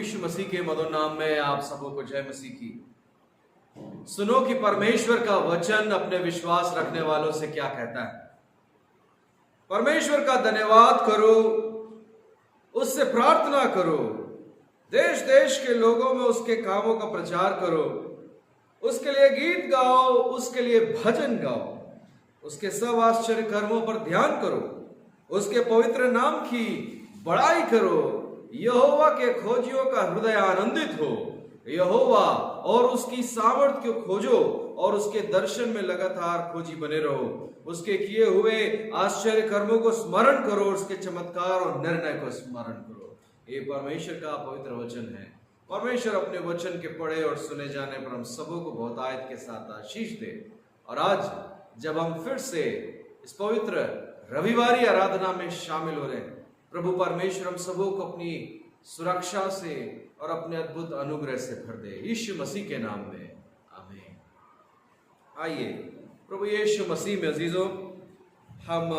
यीशु मसीह के मधुर नाम में आप सबों को जय मसीह की। सुनो कि परमेश्वर का वचन अपने विश्वास रखने वालों से क्या कहता है। परमेश्वर का धन्यवाद करो, उससे प्रार्थना करो, देश देश के लोगों में उसके कामों का प्रचार करो, उसके लिए गीत गाओ, उसके लिए भजन गाओ, उसके सब आश्चर्य कर्मों पर ध्यान करो, उसके पवित्र नाम की बड़ाई करो। यहोवा के खोजियों का हृदय आनंदित हो, यहोवा और उसकी सामर्थ्य को खोजो और उसके दर्शन में लगातार खोजी बने रहो। उसके किए हुए आश्चर्य कर्मों को स्मरण करो और उसके चमत्कार और निर्णय को स्मरण करो। ये परमेश्वर का पवित्र वचन है। परमेश्वर अपने वचन के पढ़े और सुने जाने पर हम सबों को बहुत आयत के साथ आशीष दे। और आज जब हम फिर से इस पवित्र रविवारी आराधना में शामिल हो रहे हैं, प्रभु परमेश्वर हम सबों को अपनी सुरक्षा से और अपने अद्भुत अनुग्रह से भर दे, यीशु मसीह के नाम में आमीन। आइए प्रभु यीशु मसीह में अजीजों, हम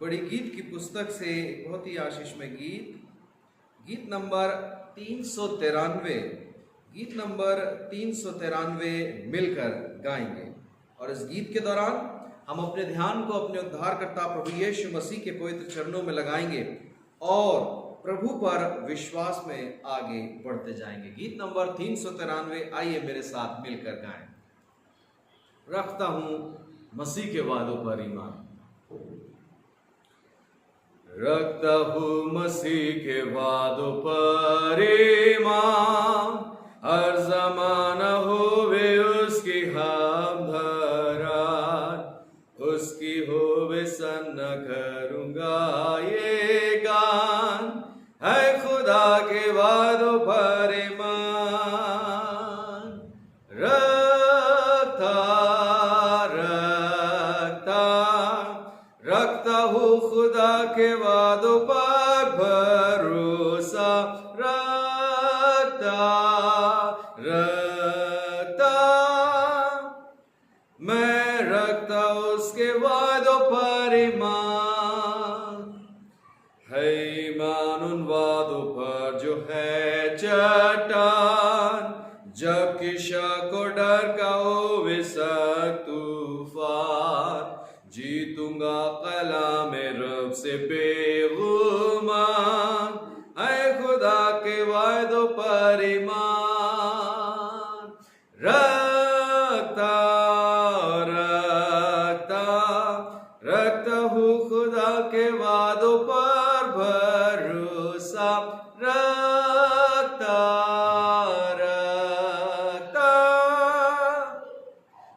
बड़ी गीत की पुस्तक से बहुत ही आशीषमय गीत नंबर 393 मिलकर गाएंगे। और इस गीत के दौरान हम अपने ध्यान को अपने उद्धारकर्ता प्रभु यीशु मसीह के पवित्र चरणों में लगाएंगे और प्रभु पर विश्वास में आगे बढ़ते जाएंगे। गीत नंबर 393, आइए मेरे साथ मिलकर गाएं। रखता हूं मसीह के वादों पर ईमान, रखता हूं मसीह के वादों पर ईमान, हर जमाना होवे उसकी हम धरान, उसकी होवे सन्ना करूंगा ये गान, है खुदा के वादों पर ईमान। रखता हूँ खुदा के वादों पर भरोसा, मैं रखता उसके वादों पर ईमान, है ईमान उन वादों पर जो है चट्टान, जबकि शक और डर का होवे तूफान, जीतूंगा कलाम रब से बेगुमान, है खुदा के वादों पर ईमान। रखता हूँ खुदा के वादों पर भरोसा, रखता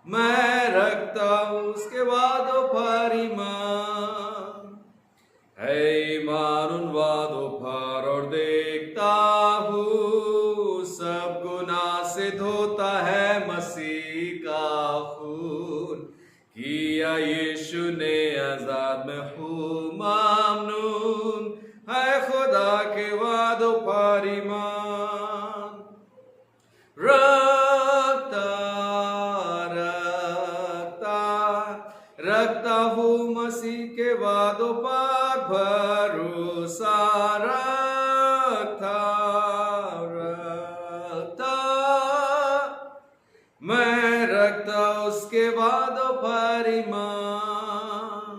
मैं रखता हूँ उसके वादों पर ईमान, है ईमान उन वादों पर और देखता हूँ सब गुनाह से धोता है मसीह का खून, किया यीशु ने आजाद में हूँ मामनून, है खुदा के वादों पर ईमान। रखता हूँ मसीह के वादों पर भरोसा, मैं रखता उसके वादों पर ईमान,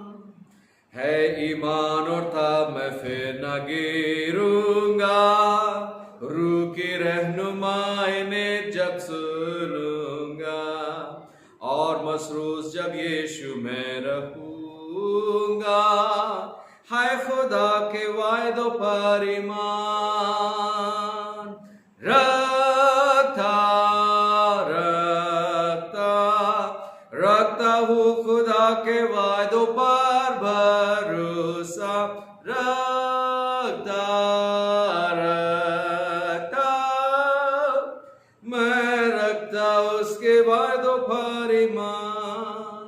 है ईमान और था मैं फिर न गिरूंगा, रूह की रहनुमाई ने जब सुनूंगा, और मसरूस जब यीशु में रहूंगा, है खुदा के वायदों पर ईमान। रखता हूँ खुदा के वायदों पर भरोसा, रखता मैं रखता उसके वायदों पर ईमान।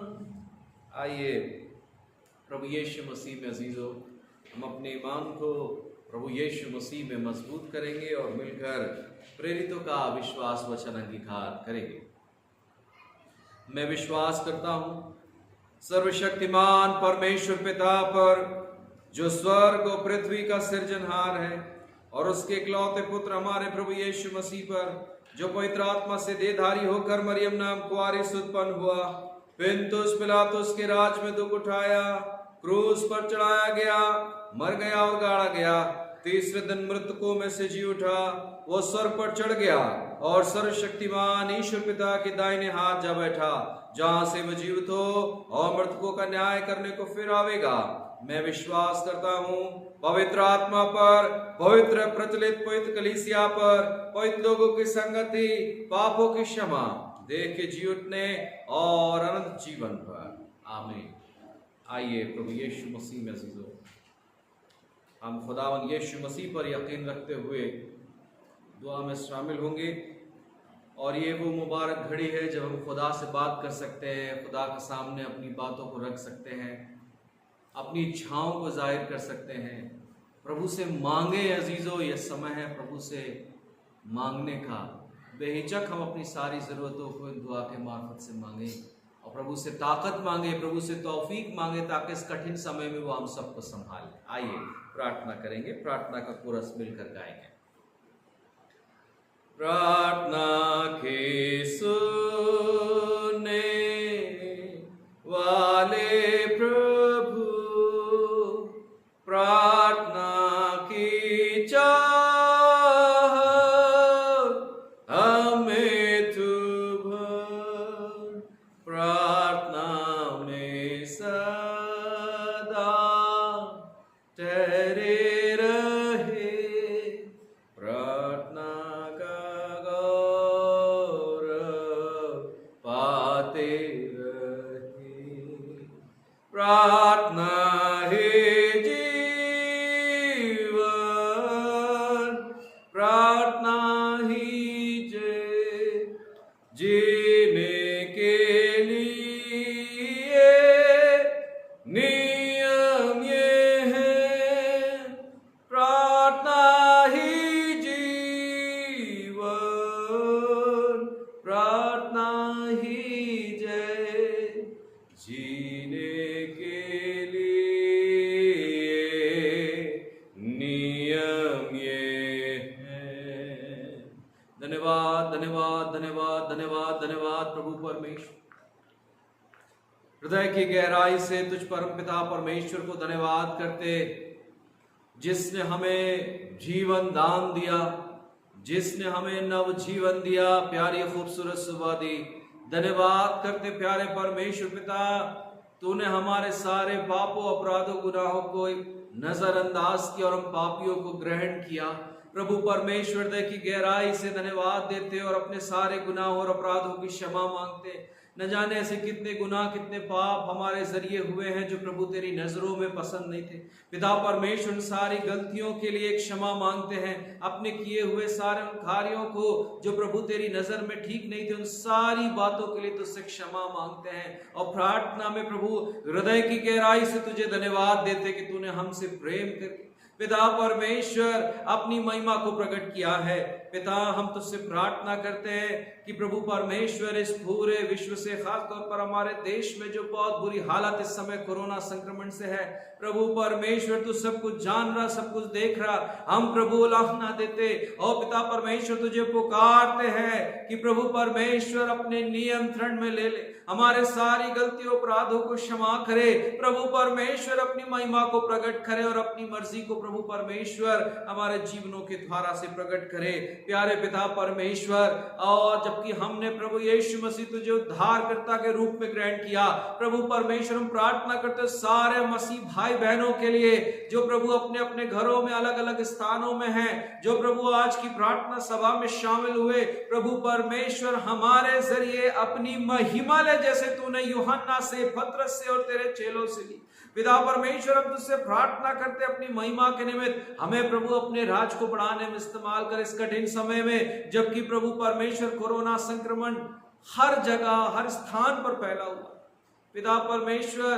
आइए प्रभु यीशु मसीह में अजीजों, हम अपने ईमान को प्रभु यीशु मसीह में मजबूत करेंगे और मिलकर प्रेरितों का विश्वास वचन अंगीकार करेंगे। मैं विश्वास करता हूँ सर्वशक्तिमान परमेश्वर पिता पर, जो स्वर्ग और पृथ्वी का सृजनहार है, और उसके इकलौते पुत्र हमारे प्रभु यीशु मसीह पर, जो पवित्र आत्मा से देहधारी होकर मरियम नाम कुंवारी से उत्पन्न हुआ, पिलातुस पिलातुस के राज में दुख उठाया, क्रूस पर चढ़ाया गया, मर गया और गाड़ा गया, तीसरे दिन मृतकों में से जी उठा, वो स्वर्ग पर चढ़ गया और सर्वशक्तिमान ईश्वर पिता के दाहिने हाथ जा बैठा, जहां से वह जीवित हो और मृतकों का न्याय करने को फिर आवेगा। मैं विश्वास करता हूँ पवित्र आत्मा पर, पवित्र प्रचलित पवित्र कलीसिया पर, पवित्र लोगों की संगति, पापों की क्षमा, देह के जी उठने और अनंत जीवन पर। आमीन। आइए प्रभु यीशु मसीह में अजीजों, हम खुदावन यीशु मसीह पर यकीन रखते हुए दुआ में शामिल होंगे। और ये वो मुबारक घड़ी है जब हम खुदा से बात कर सकते हैं, खुदा के सामने अपनी बातों को रख सकते हैं, अपनी इच्छाओं को जाहिर कर सकते हैं, प्रभु से मांगे। अजीजों, यह समय है प्रभु से मांगने का। बेहिचक हम अपनी सारी ज़रूरतों को दुआ के मार्फत से मांगे और प्रभु से ताकत मांगे, प्रभु से तौफीक मांगे, ताकि इस कठिन समय में वो हम सबको संभाले। आइए प्रार्थना करेंगे, प्रार्थना का कोरस मिलकर गाएंगे। प्रार्थना के सुनने वाले प्रभु, प्रार्थना की चाह हमें तू भर, प्रार्थना में सदा ठहरे रहे, प्रार्थना का गौरव पाते रहे, प्रार्थना है जीवन, प्रार्थना ही जय, जीने के लिए नियम ये है, प्रार्थना ही जीवन, प्रार्थना ही जय, जीने के लिए नियम ये है। धन्यवाद धन्यवाद धन्यवाद धन्यवाद धन्यवाद प्रभु परमेश्वर। हृदय की गहराई से तुझ परम पिता परमेश्वर को धन्यवाद करते, जिसने हमें जीवन दान दिया, जिसने हमें नव जीवन दिया, प्यारी खूबसूरत सुबह दी। धन्यवाद करते प्यारे परमेश्वर पिता, तूने हमारे सारे पापों अपराधों गुनाहों को नजरअंदाज किया और हम पापियों को ग्रहण किया। प्रभु परमेश्वर हृदय की गहराई से धन्यवाद देते और अपने सारे गुनाहों और अपराधों की क्षमा मांगते। न जाने ऐसे कितने गुनाह, कितने पाप हमारे जरिए हुए हैं जो प्रभु तेरी नजरों में पसंद नहीं थे। पिता परमेश्वर, उन सारी गलतियों के लिए क्षमा मांगते हैं। अपने किए हुए सारे कार्यों को जो प्रभु तेरी नजर में ठीक नहीं थे, उन सारी बातों के लिए तुझसे क्षमा मांगते हैं और प्रार्थना में प्रभु हृदय की गहराई से तुझे धन्यवाद देते कि तूने हमसे प्रेम करके पिता परमेश्वर अपनी महिमा को प्रकट किया है। पिता, हम तुझसे प्रार्थना करते हैं कि प्रभु परमेश्वर इस पूरे विश्व से, खासतौर पर हमारे देश में जो बहुत बुरी हालत इस समय कोरोना संक्रमण से है, प्रभु परमेश्वर तू सब कुछ जान रहा, सब कुछ देख रहा। हम प्रभु उल्लांघना देते और पिता परमेश्वर तुझे पुकारते हैं कि प्रभु परमेश्वर अपने नियंत्रण में ले ले, हमारे सारी गलतियों अपराधों को क्षमा करे। प्रभु परमेश्वर अपनी महिमा को प्रकट करे और अपनी मर्जी को प्रभु परमेश्वर हमारे जीवनों के द्वारा से प्रकट करे। प्यारे पिता परमेश्वर, और जबकि हमने प्रभु यीशु मसीह तुझे उद्धारकर्ता के रूप में ग्रहण किया, प्रभु परमेश्वर हम प्रार्थना करते सारे मसीह भाई बहनों के लिए जो प्रभु अपने अपने घरों में अलग अलग स्थानों में हैं, जो प्रभु आज की प्रार्थना सभा में शामिल हुए। प्रभु परमेश्वर हमारे जरिए अपनी महिमा ले, जैसे तूने यूहन्ना से, पतरस से और तेरे चेलों से ली। पिता परमेश्वर, हम तुझसे प्रार्थना करते अपनी महिमा के निमित्त हमें प्रभु अपने राज को बढ़ाने में इस्तेमाल कर इस कठिन समय में, जबकि प्रभु परमेश्वर कोरोना संक्रमण हर जगह हर स्थान पर फैला हुआ। पिता परमेश्वर,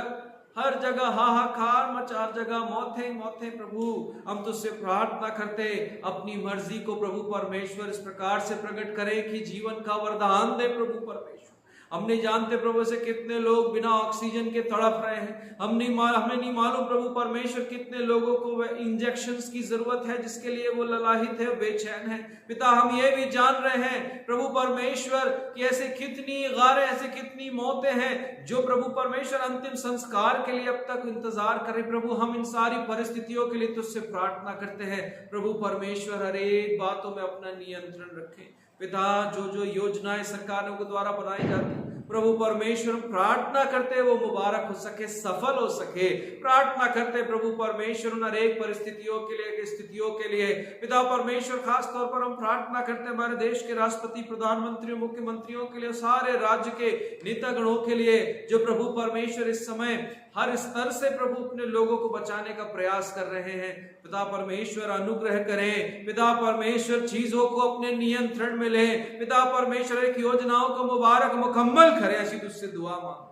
हर जगह हाहाकार मचा, हर जगह मौतें मौतें। प्रभु हम तुझसे प्रार्थना करते अपनी मर्जी को प्रभु परमेश्वर इस प्रकार से प्रकट करे कि जीवन का वरदान दे। प्रभु परमेश्वर हम नहीं जानते प्रभु से कितने लोग बिना ऑक्सीजन के तड़प रहे हैं। हमें नहीं मालूम प्रभु परमेश्वर कितने लोगों को वह इंजेक्शंस की जरूरत है जिसके लिए वो ललाहित है, बेचैन है। पिता हम ये भी जान रहे हैं प्रभु परमेश्वर कि ऐसे कितनी गारें, ऐसे कितनी मौतें हैं जो प्रभु परमेश्वर अंतिम संस्कार के लिए अब तक इंतजार करें। प्रभु हम इन सारी परिस्थितियों के लिए तुझसे प्रार्थना करते हैं। प्रभु परमेश्वर हर एक बातों में अपना नियंत्रण रखें। पिता जो योजनाएं सरकारों के द्वारा बनाई जाती प्रभु परमेश्वर प्रार्थना करते वो मुबारक हो सके, सफल हो सके। प्रार्थना करते प्रभु परमेश्वर उन अनेक परिस्थितियों के लिए, स्थितियों के लिए। पिता परमेश्वर खास तौर पर हम प्रार्थना करते हैं हमारे देश के राष्ट्रपति, प्रधानमंत्रियों, मुख्यमंत्रियों के लिए, सारे राज्य के नेतागणों के लिए जो प्रभु परमेश्वर इस समय हर स्तर से प्रभु अपने लोगों को बचाने का प्रयास कर रहे हैं। पिता परमेश्वर अनुग्रह करें। पिता परमेश्वर चीजों को अपने नियंत्रण में ले। पिता परमेश्वर एक योजनाओं को मुबारक मुकम्मल करें, ऐसी तुझसे दुआ मांग।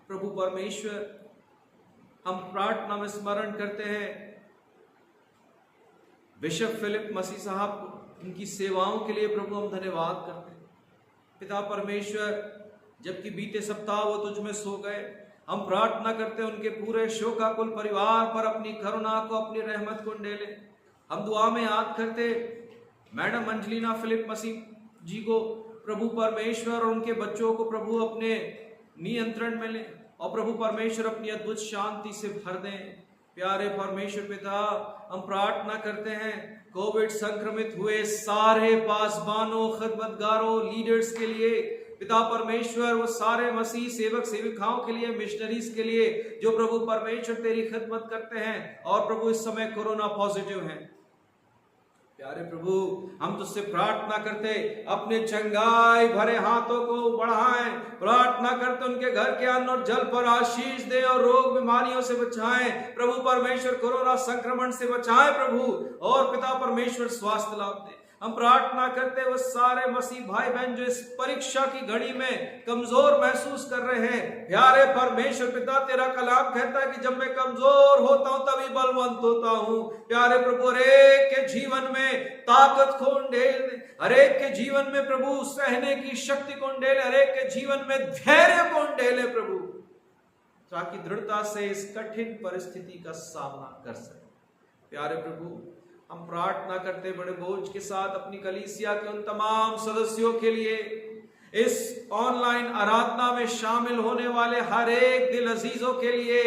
प्रभु परमेश्वर हम प्रार्थना में स्मरण करते हैं बिशप फिलिप मसीह साहब को, उनकी सेवाओं के लिए प्रभु हम धन्यवाद करते हैं। पिता परमेश्वर जबकि बीते सप्ताह वो तुझ में सो गए, हम प्रार्थना करते हैं उनके पूरे शोकाकुल परिवार पर अपनी करुणा को, अपनी रहमत को ढेले। हम दुआ में याद करते मैडम अंजलिना फिलिप मसीह जी को, प्रभु परमेश्वर और उनके बच्चों को प्रभु अपने नियंत्रण में ले और प्रभु परमेश्वर अपनी अद्भुत शांति से भर दें। प्यारे परमेश्वर पिता हम प्रार्थना करते हैं कोविड संक्रमित हुए सारे पासबानों, खिदमतगारों, लीडर्स के लिए। पिता परमेश्वर वो सारे मसीह सेवक सेविकाओं के लिए, मिशनरीज के लिए जो प्रभु परमेश्वर तेरी खिदमत करते हैं और प्रभु इस समय कोरोना पॉजिटिव हैं। प्यारे प्रभु हम तुझसे प्रार्थना करते अपने चंगाई भरे हाथों को बढ़ाएं। प्रार्थना करते उनके घर के अन्न और जल पर आशीष दे और रोग बीमारियों से बचाएं। प्रभु परमेश्वर कोरोना संक्रमण से बचाएं प्रभु, और पिता परमेश्वर स्वास्थ्य लाभ दे। हम प्रार्थना करते वो सारे मसीह भाई बहन जो इस परीक्षा की घड़ी में कमजोर महसूस कर रहे हैं। प्यारे परमेश्वर पिता तेरा कलाम कहता है कि जब मैं कमजोर होता हूं तभी बलवंत होता हूं। प्यारे प्रभु हरेक के जीवन में ताकत को ढेल दे, हरेक के जीवन में प्रभु सहने की शक्ति को ढेले, हरेक के जीवन में धैर्य को ढेले प्रभु, ताकि दृढ़ता से इस कठिन परिस्थिति का सामना कर सके। प्यारे प्रभु हम प्रार्थना करते बड़े बोझ के साथ अपनी कलीसिया के उन तमाम सदस्यों के लिए, इस ऑनलाइन आराधना में शामिल होने वाले हर एक दिल अजीजों के लिए।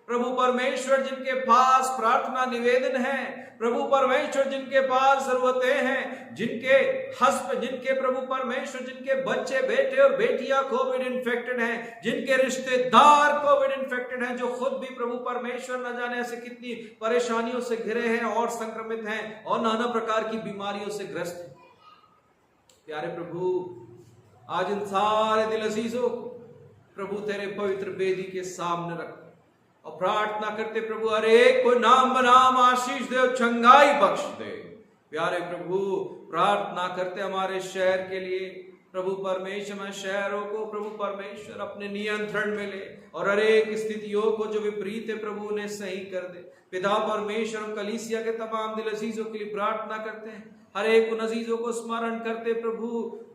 प्रभु परमेश्वर जिनके पास प्रार्थना निवेदन है, प्रभु परमेश्वर जिनके पास जरूरतें हैं, जिनके प्रभु परमेश्वर जिनके बच्चे, बेटे और बेटियां कोविड इन्फेक्टेड हैं, जिनके रिश्तेदार कोविड इन्फेक्टेड हैं, जो खुद भी प्रभु परमेश्वर न जाने ऐसे कितनी परेशानियों से घिरे हैं और संक्रमित हैं और नाना प्रकार की बीमारियों से ग्रस्त हैं। प्यारे प्रभु आज इन सारे दिल अजीजों को प्रभु तेरे पवित्र वेदी के सामने रख और प्रार्थना करते प्रभु हर एक को नाम बनाम आशीष दे और चंगाई बख्श दे। प्यारे प्रभु प्रार्थना करते हमारे शहर के लिए, प्रभु परमेश्वर शहरों को प्रभु परमेश्वर अपने नियंत्रण में ले और हर एक स्थितियों को जो विपरीत है प्रभु उन्हें सही कर दे। पिता परमेश्वर कलीसिया के तमाम दिल अजीजों के लिए प्रार्थना करते हैं, हर एक उन अजीजों को स्मरण करते प्रभु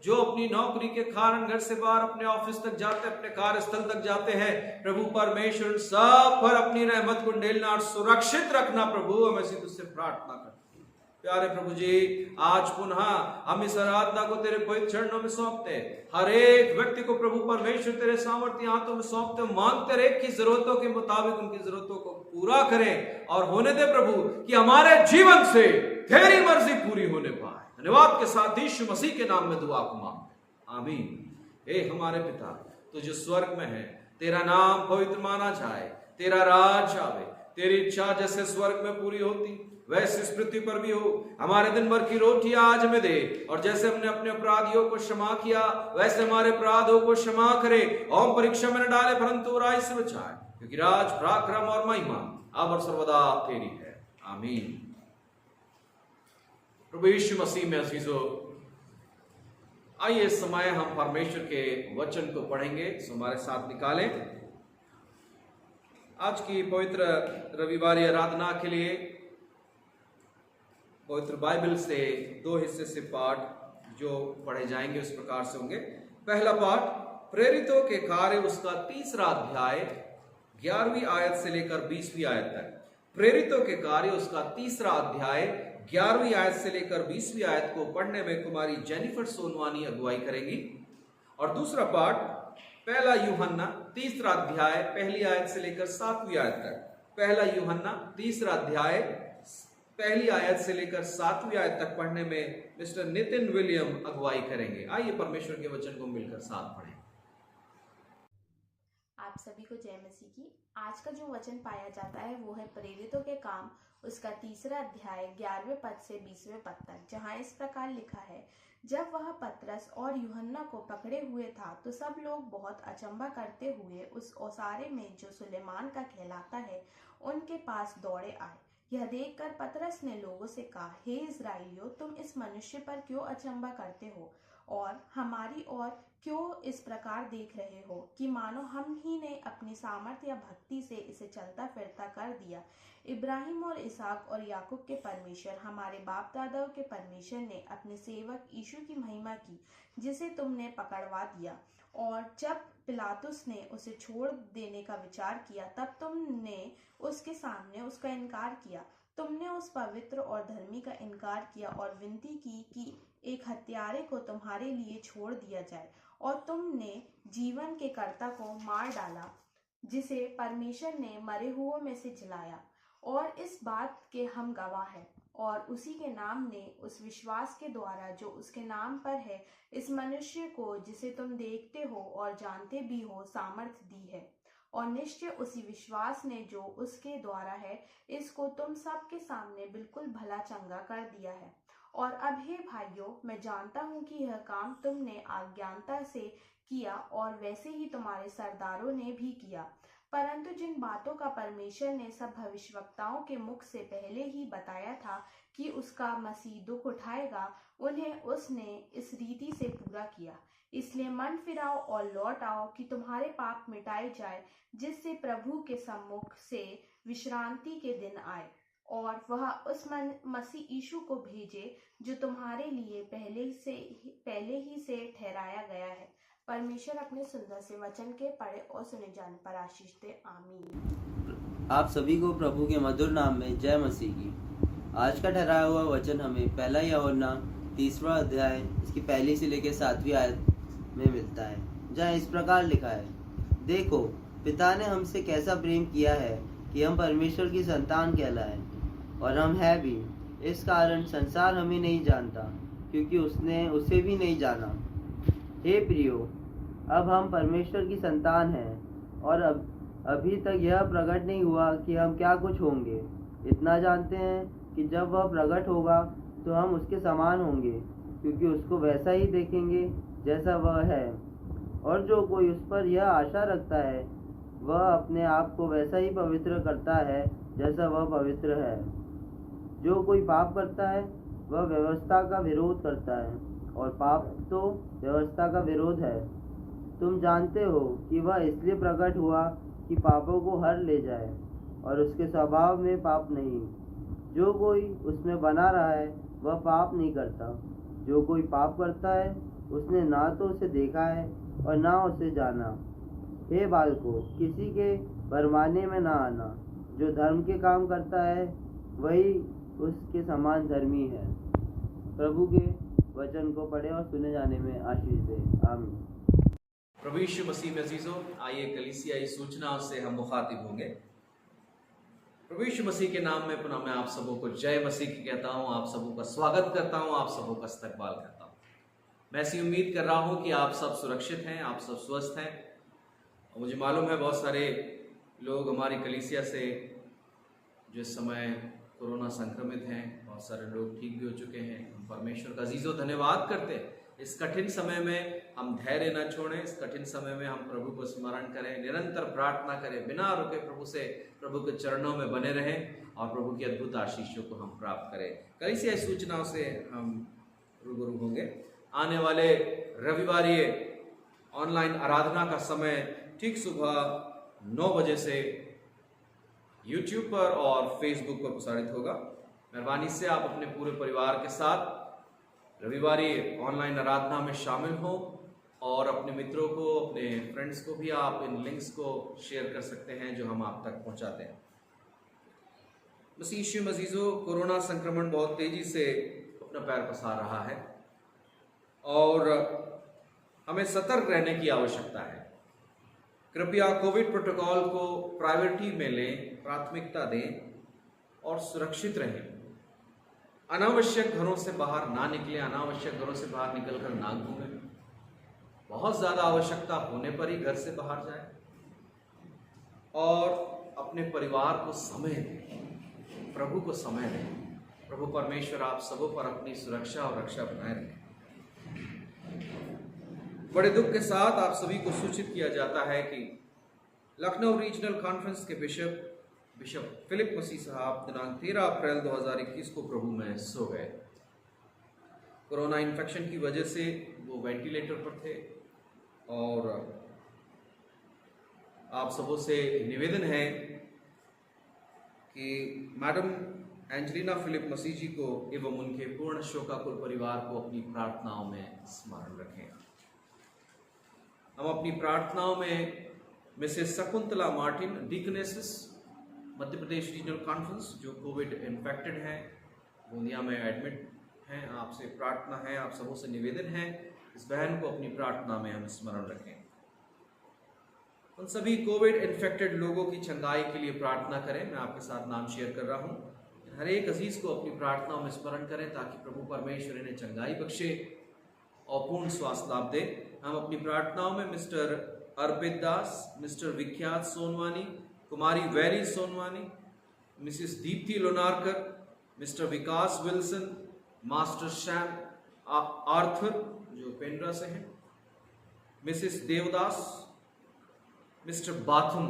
जो अपनी नौकरी के कारण घर से बाहर अपने ऑफिस तक जाते, अपने कार्यस्थल तक जाते हैं। प्रभु परमेश्वर सब पर अपनी रहमत को ढेलना और सुरक्षित रखना प्रभु हम ऐसी तुझसे प्रार्थना करते हैं। प्यारे प्रभु जी आज पुनः हम इस आराधना को तेरे पवित्र चरणों में सौंपते हैं, हर एक व्यक्ति को प्रभु परमेश्वर तेरे सामर्थ्य हाथों में सौंपते, मांगते हर एक की जरूरतों के मुताबिक उनकी जरूरतों को पूरा करें और होने दे प्रभु कि हमारे जीवन से तेरी मर्जी पूरी होने पाए। धन्यवाद के साथ यीशु मसीह के नाम में दुआ को मांगते, आमीन। हे हमारे पिता तू जो स्वर्ग में है, तेरा नाम पवित्र माना जाए, तेरा राज आवे, तेरी इच्छा जैसे स्वर्ग में पूरी होती वैसे इस पृथ्वी पर भी हो। हमारे दिन भर की रोटी आज हमें दे, और जैसे हमने अपने अपराधियों को क्षमा किया वैसे हमारे अपराधों को क्षमा करे, और परीक्षा में न डाले परंतु बुराई से बचाए, क्योंकि राज, पराक्रम और महिमा अब और सर्वदा तेरी है, आमीन। प्रभु यीशु मसीह में अजीजों, आइए इस समय हम परमेश्वर के वचन को पढ़ेंगे, सो हमारे साथ निकालें। आज की पवित्र रविवारी आराधना के लिए पवित्र बाइबल से दो हिस्से से पाठ जो पढ़े जाएंगे उस प्रकार से होंगे। पहला पाठ प्रेरितों के कार्य उसका 3रा अध्याय 11वीं आयत से लेकर 20वीं आयत तक। प्रेरितों के कार्य उसका 3रा अध्याय 11वीं आयत से लेकर 20वीं आयत को पढ़ने में कुमारी जेनिफर सोनवानी अगुवाई करेगी। और दूसरा पाठ पहला यूहन्ना 3रा अध्याय 1 आयत से लेकर 7वीं आयत तक। पहला यूहन्ना 3रा अध्याय 1 आयत से लेकर 7वीं आयत तक पढ़ने में मिस्टर नितिन विलियम अगुवाई करेंगे। आइए परमेश्वर के वचन को मिलकर साथ पढ़ें। आप सभी को जय मसीह की। आज का जो वचन पाया जाता है वो है प्रेरितों के काम उसका 3रा अध्याय 11वें पद से 20वें पद तक, जहाँ इस प्रकार लिखा है, जब वह पतरस और यूहन्ना को पकड़े हुए था तो सब लोग बहुत अचंभा करते हुए उस ओसारे में जो सुलेमान का कहलाता है उनके पास दौड़े आए। यह देखकर पतरस ने लोगों से कहा, हे इस्राएलियों, तुम इस मनुष्य पर क्यों अचंभा करते हो और हमारी ओर क्यों इस प्रकार देख रहे हो कि मानो हम ही ने अपनी सामर्थ्य या भक्ति से इसे चलता फिरता कर दिया। इब्राहिम और इसहाक और याकूब के परमेश्वर, हमारे बाप दादाओं के परमेश्वर ने अपने सेवक यीशु की महिमा की, जिसे तुमने पकड़वा दिया। और जब पिलातुस ने उसे छोड़ देने का विचार किया तब तुमने उसके सामने उसका इनकार किया। तुमने उस पवित्र और धर्मी का इनकार किया और विनती की कि एक हत्यारे को तुम्हारे लिए छोड़ दिया जाए, और तुमने जीवन के कर्ता को मार डाला, जिसे परमेश्वर ने मरे हुओं में से जिलाया। और इस बात के हम गवाह हैं। और उसी के नाम ने उस विश्वास के द्वारा जो उसके नाम पर है, इस मनुष्य को जिसे तुम देखते हो और जानते भी हो सामर्थ्य दी है। और निश्चय उसी विश्वास ने जो उसके द्वारा है, इसको तुम सबके सामने बिल्कुल भला चंगा कर दिया है। और अब हे भाइयों, मैं जानता हूँ कि यह काम तुमने अज्ञानता से किया और वैसे ही तुम्हारे सरदारों ने भी किया। परंतु जिन बातों का परमेश्वर ने सब भविष्यवक्ताओं के मुख से पहले ही बताया था कि उसका मसीह दुख उठाएगा, उन्हें उसने इस रीति से पूरा किया। इसलिए मन फिराओ और लौट आओ कि तुम्हारे पाप मिटाए जाए, जिससे प्रभु के सम्मुख से विश्रांति के दिन आए। और वह उस मसीह यीशु को भेजे जो तुम्हारे लिए पहले ही से ठहराया गया है। परमेश्वर अपने सुंदर से वचन के पढ़े और सुने जाने पर आशीष दे। आमीन। आप सभी को प्रभु के मधुर नाम में जय मसीह की। आज का ठहराया हुआ वचन हमें पहला यूहन्ना 3रा अध्याय इसकी 1 से लेकर 7वीं आयत में मिलता है, जहाँ इस प्रकार लिखा है, देखो पिता ने हमसे कैसा प्रेम किया है कि हम परमेश्वर की संतान कहलाएं, और हम है भी। इस कारण संसार हमें नहीं जानता, क्योंकि उसने उसे भी नहीं जाना। हे प्रियो, अब हम परमेश्वर की संतान हैं, और अभी तक यह प्रकट नहीं हुआ कि हम क्या कुछ होंगे। इतना जानते हैं कि जब वह प्रकट होगा तो हम उसके समान होंगे, क्योंकि उसको वैसा ही देखेंगे जैसा वह है। और जो कोई उस पर यह आशा रखता है, वह अपने आप को वैसा ही पवित्र करता है जैसा वह पवित्र है। जो कोई पाप करता है वह व्यवस्था का विरोध करता है, और पाप तो व्यवस्था का विरोध है। तुम जानते हो कि वह इसलिए प्रकट हुआ कि पापों को हर ले जाए, और उसके स्वभाव में पाप नहीं। जो कोई उसमें बना रहा है वह पाप नहीं करता। जो कोई पाप करता है उसने ना तो उसे देखा है और ना उसे जाना। हे बालकों, किसी के भरमाने में ना आना। जो धर्म के काम करता है वही उसके समान धर्मी है। प्रभु के वचन को पढ़े और सुने जाने में आशीष दे। आमीन। प्रभु यीशु मसीह में अजीजों, आइए कलीसियाई सूचनाओं से हम मुखातिब होंगे। प्रभु यीशु मसीह के नाम में पुनः मैं आप सबों को जय मसीह की कहता हूँ, आप सबों का स्वागत करता हूँ, आप सबों का इस्तकबाल करता हूँ। मैं ऐसी उम्मीद कर रहा हूँ कि आप सब सुरक्षित हैं, आप सब स्वस्थ हैं। और मुझे मालूम है बहुत सारे लोग हमारी कलीसिया से जो इस समय कोरोना संक्रमित हैं, बहुत सारे लोग ठीक भी हो चुके हैं। हम परमेश्वर का अजीजों धन्यवाद करते हैं। इस कठिन समय में हम धैर्य न छोड़ें, इस कठिन समय में हम प्रभु को स्मरण करें, निरंतर प्रार्थना करें, बिना रुके प्रभु के चरणों में बने रहें और प्रभु की अद्भुत आशीषों को हम प्राप्त करें। कलीसिया सूचनाओं से हम रूबरू होंगे। आने वाले रविवार ये ऑनलाइन आराधना का समय ठीक सुबह 9 बजे से YouTube पर और Facebook पर प्रसारित होगा। मेहरबानी से आप अपने पूरे परिवार के साथ रविवारी ऑनलाइन आराधना में शामिल हों और अपने मित्रों को, अपने फ्रेंड्स को भी आप इन लिंक्स को शेयर कर सकते हैं जो हम आप तक पहुंचाते हैं। मसीह यीशु मजीजों, कोरोना संक्रमण बहुत तेजी से अपना पैर पसार रहा है और हमें सतर्क रहने की आवश्यकता है। कृपया कोविड प्रोटोकॉल को प्रायोरिटी में लें, प्राथमिकता दें और सुरक्षित रहें। अनावश्यक घरों से बाहर ना निकलें, अनावश्यक घरों से बाहर निकलकर ना घूमें। बहुत ज़्यादा आवश्यकता होने पर ही घर से बाहर जाएं और अपने परिवार को समय दें, प्रभु को समय दें। प्रभु परमेश्वर आप सबों पर अपनी सुरक्षा और रक्षा बनाए रखें। बड़े दुख के साथ आप सभी को सूचित किया जाता है कि लखनऊ रीजनल कॉन्फ्रेंस के बिशप फिलिप मसीह साहब दिनांक 13 अप्रैल 2021 को प्रभु में सो गए। कोरोना इन्फेक्शन की वजह से वो वेंटिलेटर पर थे और आप सबों से निवेदन है कि मैडम एंजेलिना फिलिप मसीह जी को एवं उनके पूर्ण शोकाकुल परिवार को अपनी प्रार्थनाओं में स्मरण रखें। हम अपनी प्रार्थनाओं में Mrs Shakuntala Martin, डीकनेसेस, Madhya Pradesh regional conference, जो कोविड इन्फेक्टेड हैं, गोंदिया में एडमिट हैं, आपसे प्रार्थना है, आप सबों से निवेदन है इस बहन को अपनी प्रार्थना में हम स्मरण रखें। उन सभी कोविड इन्फेक्टेड लोगों की चंगाई के लिए प्रार्थना करें। मैं आपके साथ नाम शेयर कर रहा हूं। हर एक अजीज को अपनी प्रार्थनाओं में स्मरण करें ताकि प्रभु परमेश्वर इन्हें चंगाई बख्शे और पूर्ण स्वास्थ्य लाभ दे। हम अपनी प्रार्थनाओं में मिस्टर अर्पित दास, मिस्टर विख्यात सोनवानी, कुमारी वैरी Sonwani, Mrs Deepti Lonarkar, Mr Vikas Wilson, master शैम आर्थर जो पेंड्रा से हैं, मिसिस देवदास, मिस्टर बाथुम,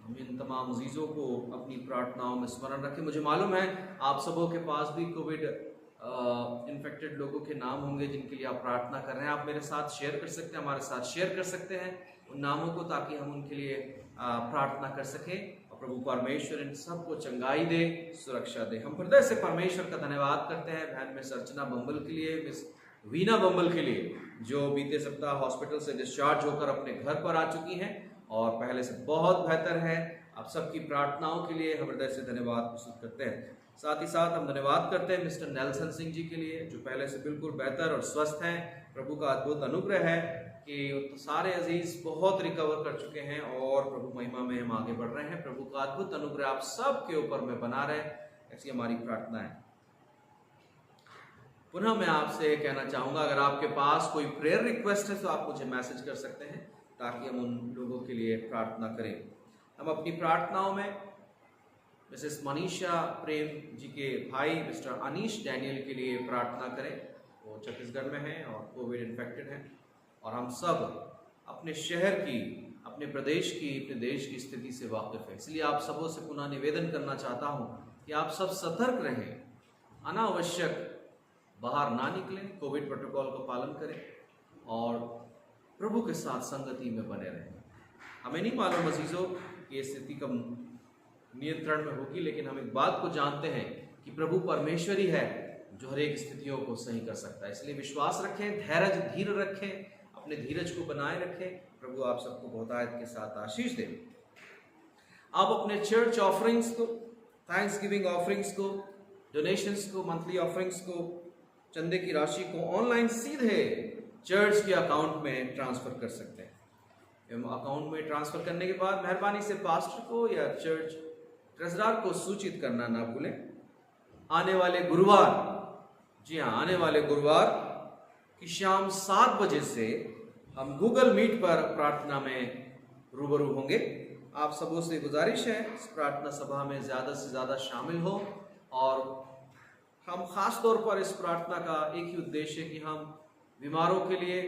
हम इन तमाम अजीजों को अपनी प्रार्थनाओं में स्मरण रखें। मुझे मालूम है आप सबों के पास भी कोविड इन्फेक्टेड लोगों के नाम होंगे जिनके लिए आप प्रार्थना कर रहे हैं। आप मेरे साथ शेयर कर सकते हैं, हमारे साथ शेयर कर सकते हैं उन नामों को, ताकि हम उनके लिए प्रार्थना कर सकें और प्रभु परमेश्वर इन सबको चंगाई दे, सुरक्षा दे। हम हृदय से परमेश्वर का धन्यवाद करते हैं बहन मिस अर्चना बम्बल के लिए, मिस वीना बम्बल के लिए, जो बीते सप्ताह हॉस्पिटल से डिस्चार्ज होकर अपने घर पर आ चुकी हैं और पहले से बहुत बेहतर है। आप सबकी प्रार्थनाओं के लिए हम हृदय से धन्यवाद प्रस्तुत करते हैं। साथ ही साथ हम धन्यवाद करते हैं मिस्टर नेल्सन सिंह जी के लिए, जो पहले से बिल्कुल बेहतर और स्वस्थ हैं। प्रभु का अद्भुत अनुग्रह है कि तो सारे अजीज बहुत रिकवर कर चुके हैं और प्रभु महिमा में हम आगे बढ़ रहे हैं। प्रभु का अद्भुत अनुग्रह आप सब के ऊपर में बना रहे, ऐसी हमारी प्रार्थना है। पुनः मैं आपसे कहना चाहूंगा, अगर आपके पास कोई प्रेयर रिक्वेस्ट है तो आप मुझे मैसेज कर सकते हैं ताकि हम उन लोगों के लिए प्रार्थना करें। हम अपनी प्रार्थनाओं में मिसेस मनीषा प्रेम जी के भाई मिस्टर अनीश डैनियल के लिए प्रार्थना करें। वो छत्तीसगढ़ में हैं और कोविड इन्फेक्टेड हैं और हम सब अपने शहर की, अपने प्रदेश की, अपने देश की स्थिति से वाकिफ है। इसलिए आप सबों से पुनः निवेदन करना चाहता हूं कि आप सब सतर्क रहें, अनावश्यक बाहर ना निकलें, कोविड प्रोटोकॉल का पालन करें और प्रभु के साथ संगति में बने रहें। हमें नहीं मालूम अजीजों कि स्थिति कब नियंत्रण में होगी, लेकिन हम एक बात को जानते हैं कि प्रभु परमेश्वर ही है जो हर एक स्थितियों को सही कर सकता है। इसलिए विश्वास रखें, धीर रखें, अपने धीरज को बनाए रखें। प्रभु आप सबको बहुतायत के साथ आशीष दे। आप अपने चर्च ऑफरिंग्स को, थैंक्स गिविंग ऑफरिंग्स को, डोनेशंस को, मंथली ऑफरिंग्स को, चंदे की राशि को ऑनलाइन सीधे चर्च के अकाउंट में ट्रांसफर कर सकते हैं। अकाउंट में ट्रांसफर करने के बाद मेहरबानी से पास्टर को या चर्च ट्रेजरर को सूचित करना ना भूलें। आने वाले गुरुवार, जी हाँ, आने वाले गुरुवार की शाम 7 बजे से हम गूगल मीट पर प्रार्थना में रूबरू होंगे। आप सबों से गुजारिश है इस प्रार्थना सभा में ज़्यादा से ज़्यादा शामिल हो और हम खास तौर पर इस प्रार्थना का एक ही उद्देश्य है कि हम बीमारों के लिए,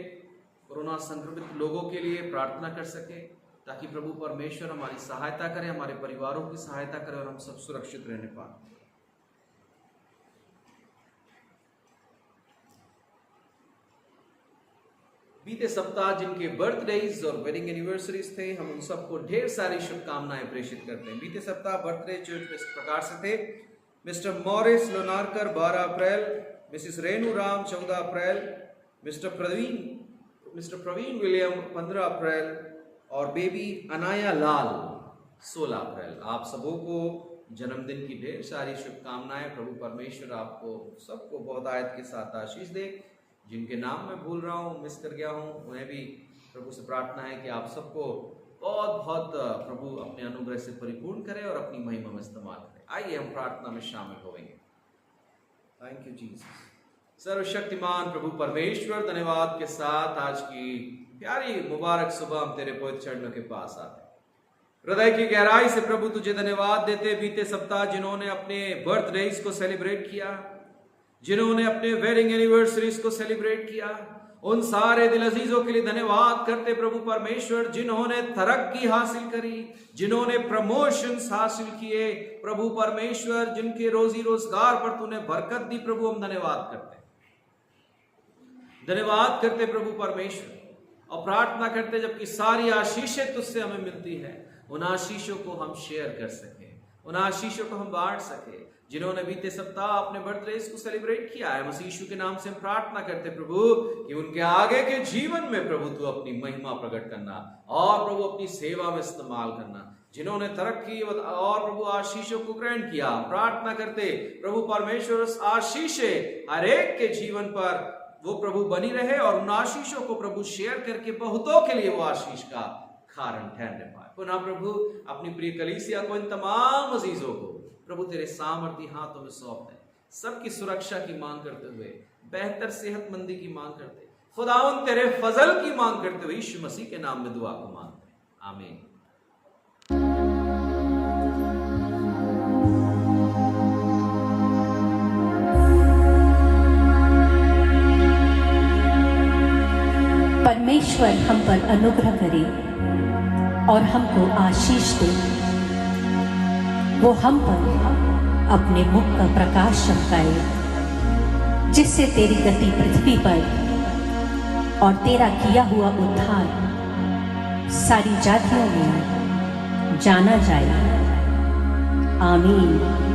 कोरोना संक्रमित लोगों के लिए प्रार्थना कर सके ताकि प्रभु परमेश्वर हमारी सहायता करे, हमारे परिवारों की सहायता करे और हम सब सुरक्षित रहने पाए। बीते सप्ताह जिनके बर्थडेज और वेडिंग एनिवर्सरीज थे, हम उन सबको ढेर सारी शुभकामनाएं प्रेषित करते हैं। बीते सप्ताह बर्थडे चर्च में इस प्रकार से थे: मिस्टर मॉरिस लोनारकर 12 अप्रैल, मिसिस रेणु राम 14 अप्रैल, Mr Praveen Mr Praveen William 15 अप्रैल और बेबी अनाया लाल 16 अप्रैल। आप सबों को जन्मदिन की ढेर सारी शुभकामनाएं। प्रभु परमेश्वर आपको सबको बहुत आयत के साथ आशीष दे। जिनके नाम मैं भूल रहा हूँ, मिस कर गया हूँ, उन्हें भी प्रभु से प्रार्थना है कि आप सबको बहुत बहुत प्रभु अपने अनुग्रह से परिपूर्ण करे और अपनी महिमा में इस्तेमाल करे। आइए हम प्रार्थना में शामिल होंगे। Thank you Jesus. सर्वशक्तिमान प्रभु परमेश्वर, धन्यवाद के साथ आज की प्यारी मुबारक सुबह हम तेरे पवित्र चरणों के पास आते हैं। हृदय की गहराई से प्रभु तुझे धन्यवाद देते। बीते सप्ताह जिन्होंने अपने बर्थडेज को सेलिब्रेट किया, जिन्होंने अपने वेडिंग एनिवर्सरीज को सेलिब्रेट किया, उन सारे दिल अजीजों के लिए धन्यवाद करते प्रभु परमेश्वर। जिन्होंने तरक्की हासिल करी, जिन्होंने प्रमोशंस हासिल किए प्रभु परमेश्वर, जिनके रोजी रोजगार पर तूने बरकत दी प्रभु, हम धन्यवाद करते प्रभु परमेश्वर। और प्रार्थना करते जबकि सारी आशीषें तुझसे हमें मिलती है, उन आशीषों को हम शेयर कर सके, उन आशीषों को हम बांट सके। जिन्होंने बीते सप्ताह अपने बर्थडे को सेलिब्रेट किया है, मसीह यीशु के नाम से हम प्रार्थना करते प्रभु कि उनके आगे के जीवन में प्रभु तू अपनी महिमा प्रकट करना और प्रभु अपनी सेवा में इस्तेमाल करना। जिन्होंने तरक्की और प्रभु आशीषों को ग्रहण किया, प्रार्थना करते प्रभु परमेश्वर उस आशीषें हर एक के जीवन पर वो प्रभु बनी रहे और उन आशीषों को प्रभु शेयर करके बहुतों के लिए वो आशीष का कारण ठहरने पाए। पुनः प्रभु अपनी प्रिय कलीसिया को, इन तमाम अजीजों को प्रभु तेरे सामर्थी हाथों में सौंप दे। सबकी सुरक्षा की मांग करते हुए, बेहतर सेहतमंदी की मांग करते, खुदावंद तेरे फजल की मांग करते हुए यीशु मसीह के नाम में दुआ को मांगते हैं, आमीन। परमेश्वर हम पर अनुग्रह करे और हमको आशीष दे। वो हम पर अपने मुख का प्रकाश चमकाए, जिससे तेरी गति पृथ्वी पर और तेरा किया हुआ उद्धार सारी जातियों में जाना जाए। आमीन।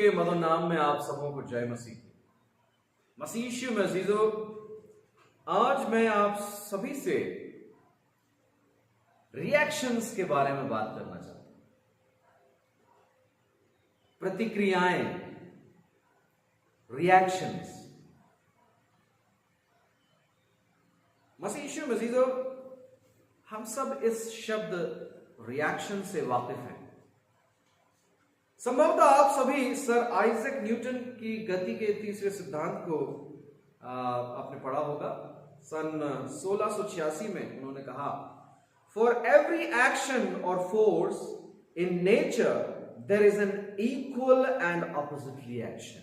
के मधुर नाम में आप सबों को जय मसीह की। मसीह यीशु में अजीजों, आज मैं आप सभी से रिएक्शंस के बारे में बात करना चाहता हूं। प्रतिक्रियाएं, रिएक्शंस। मसीह यीशु में अजीजों, हम सब इस शब्द रिएक्शन से वाकिफ हैं। संभवतः आप सभी सर आइजैक न्यूटन की गति के तीसरे सिद्धांत को आपने पढ़ा होगा। सन 1686 में उन्होंने कहा, फॉर एवरी एक्शन और force in nature there is an equal and opposite reaction.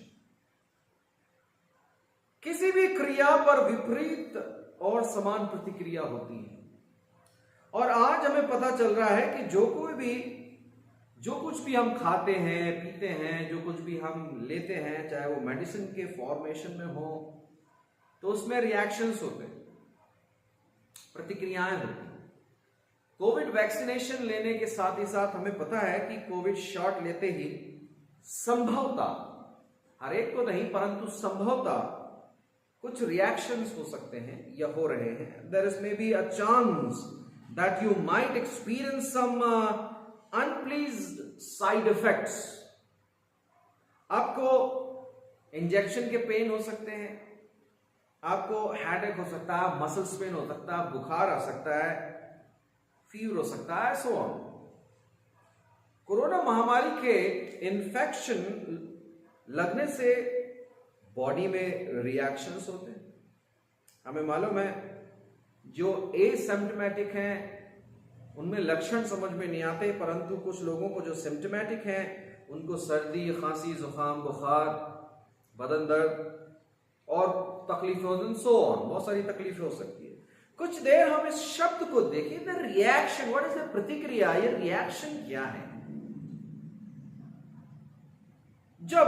किसी भी क्रिया पर विपरीत और समान प्रतिक्रिया होती है। और आज हमें पता चल रहा है कि जो कुछ भी हम खाते हैं, पीते हैं, जो कुछ भी हम लेते हैं, चाहे वो मेडिसिन के फॉर्मेशन में हो, तो उसमें रिएक्शंस होते हैं, प्रतिक्रियाएं होती हैं। कोविड वैक्सीनेशन लेने के साथ ही साथ हमें पता है कि कोविड शॉट लेते ही संभवतः, हर एक को नहीं परंतु संभवतः कुछ रिएक्शंस हो सकते हैं या हो रहे हैं। There is may be a chance that you might experience some unpleased side effects. आपको इंजेक्शन के पेन हो सकते हैं, आपको हेडेक हो सकता है, मसल्स पेन हो सकता है, बुखार आ सकता है, फीवर हो सकता है, सो ऑन। कोरोना महामारी के इन्फेक्शन लगने से बॉडी में रिएक्शंस होते हैं। हमें मालूम है जो एसिम्प्टोमेटिक हैं उनमें लक्षण समझ में नहीं आते, परंतु कुछ लोगों को जो सिम्प्टोमेटिक हैं उनको सर्दी, खांसी, जुकाम, बुखार, बदन दर्द और तकलीफें, सो ऑन, बहुत सारी तकलीफें हो सकती है। कुछ देर हम इस शब्द को देखें, the reaction, what is the प्रतिक्रिया, ये रिएक्शन क्या है। जब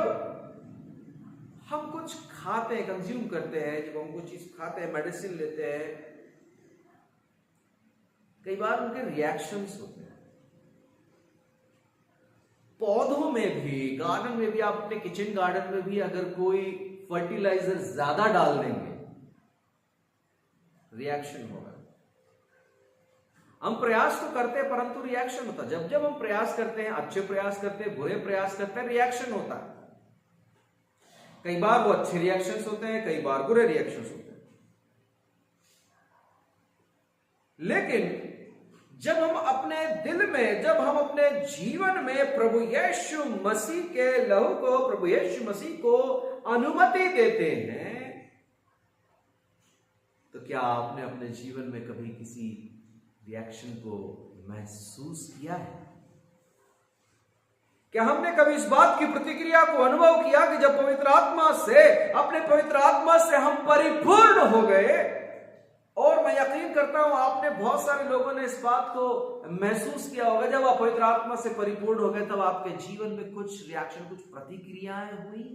हम कुछ खाते हैं, कंज्यूम करते हैं, जब हम कुछ चीज खाते हैं, मेडिसिन लेते हैं, कई बार उनके रिएक्शंस होते हैं। पौधों में भी, गार्डन में भी, आप अपने किचन गार्डन में भी अगर कोई फर्टिलाइजर ज्यादा डाल देंगे, रिएक्शन होगा। हम प्रयास तो करते हैं परंतु रिएक्शन होता है। जब जब हम प्रयास करते हैं, अच्छे प्रयास करते हैं, बुरे प्रयास करते हैं, रिएक्शन होता है। कई बार वो अच्छे रिएक्शंस होते हैं, कई बार बुरे रिएक्शंस होते हैं। लेकिन जब हम अपने दिल में, जब हम अपने जीवन में प्रभु यीशु मसीह के लहू को, प्रभु यीशु मसीह को अनुमति देते हैं, तो क्या आपने अपने जीवन में कभी किसी रिएक्शन को महसूस किया है? क्या हमने कभी इस बात की प्रतिक्रिया को अनुभव किया कि जब पवित्र आत्मा से, अपने पवित्र आत्मा से हम परिपूर्ण हो गए? और मैं यकीन करता हूं आपने, बहुत सारे लोगों ने इस बात को महसूस किया होगा, जब आप पवित्र आत्मा से परिपूर्ण हो गए तब आपके जीवन में कुछ रिएक्शन, कुछ प्रतिक्रियाएं हुई।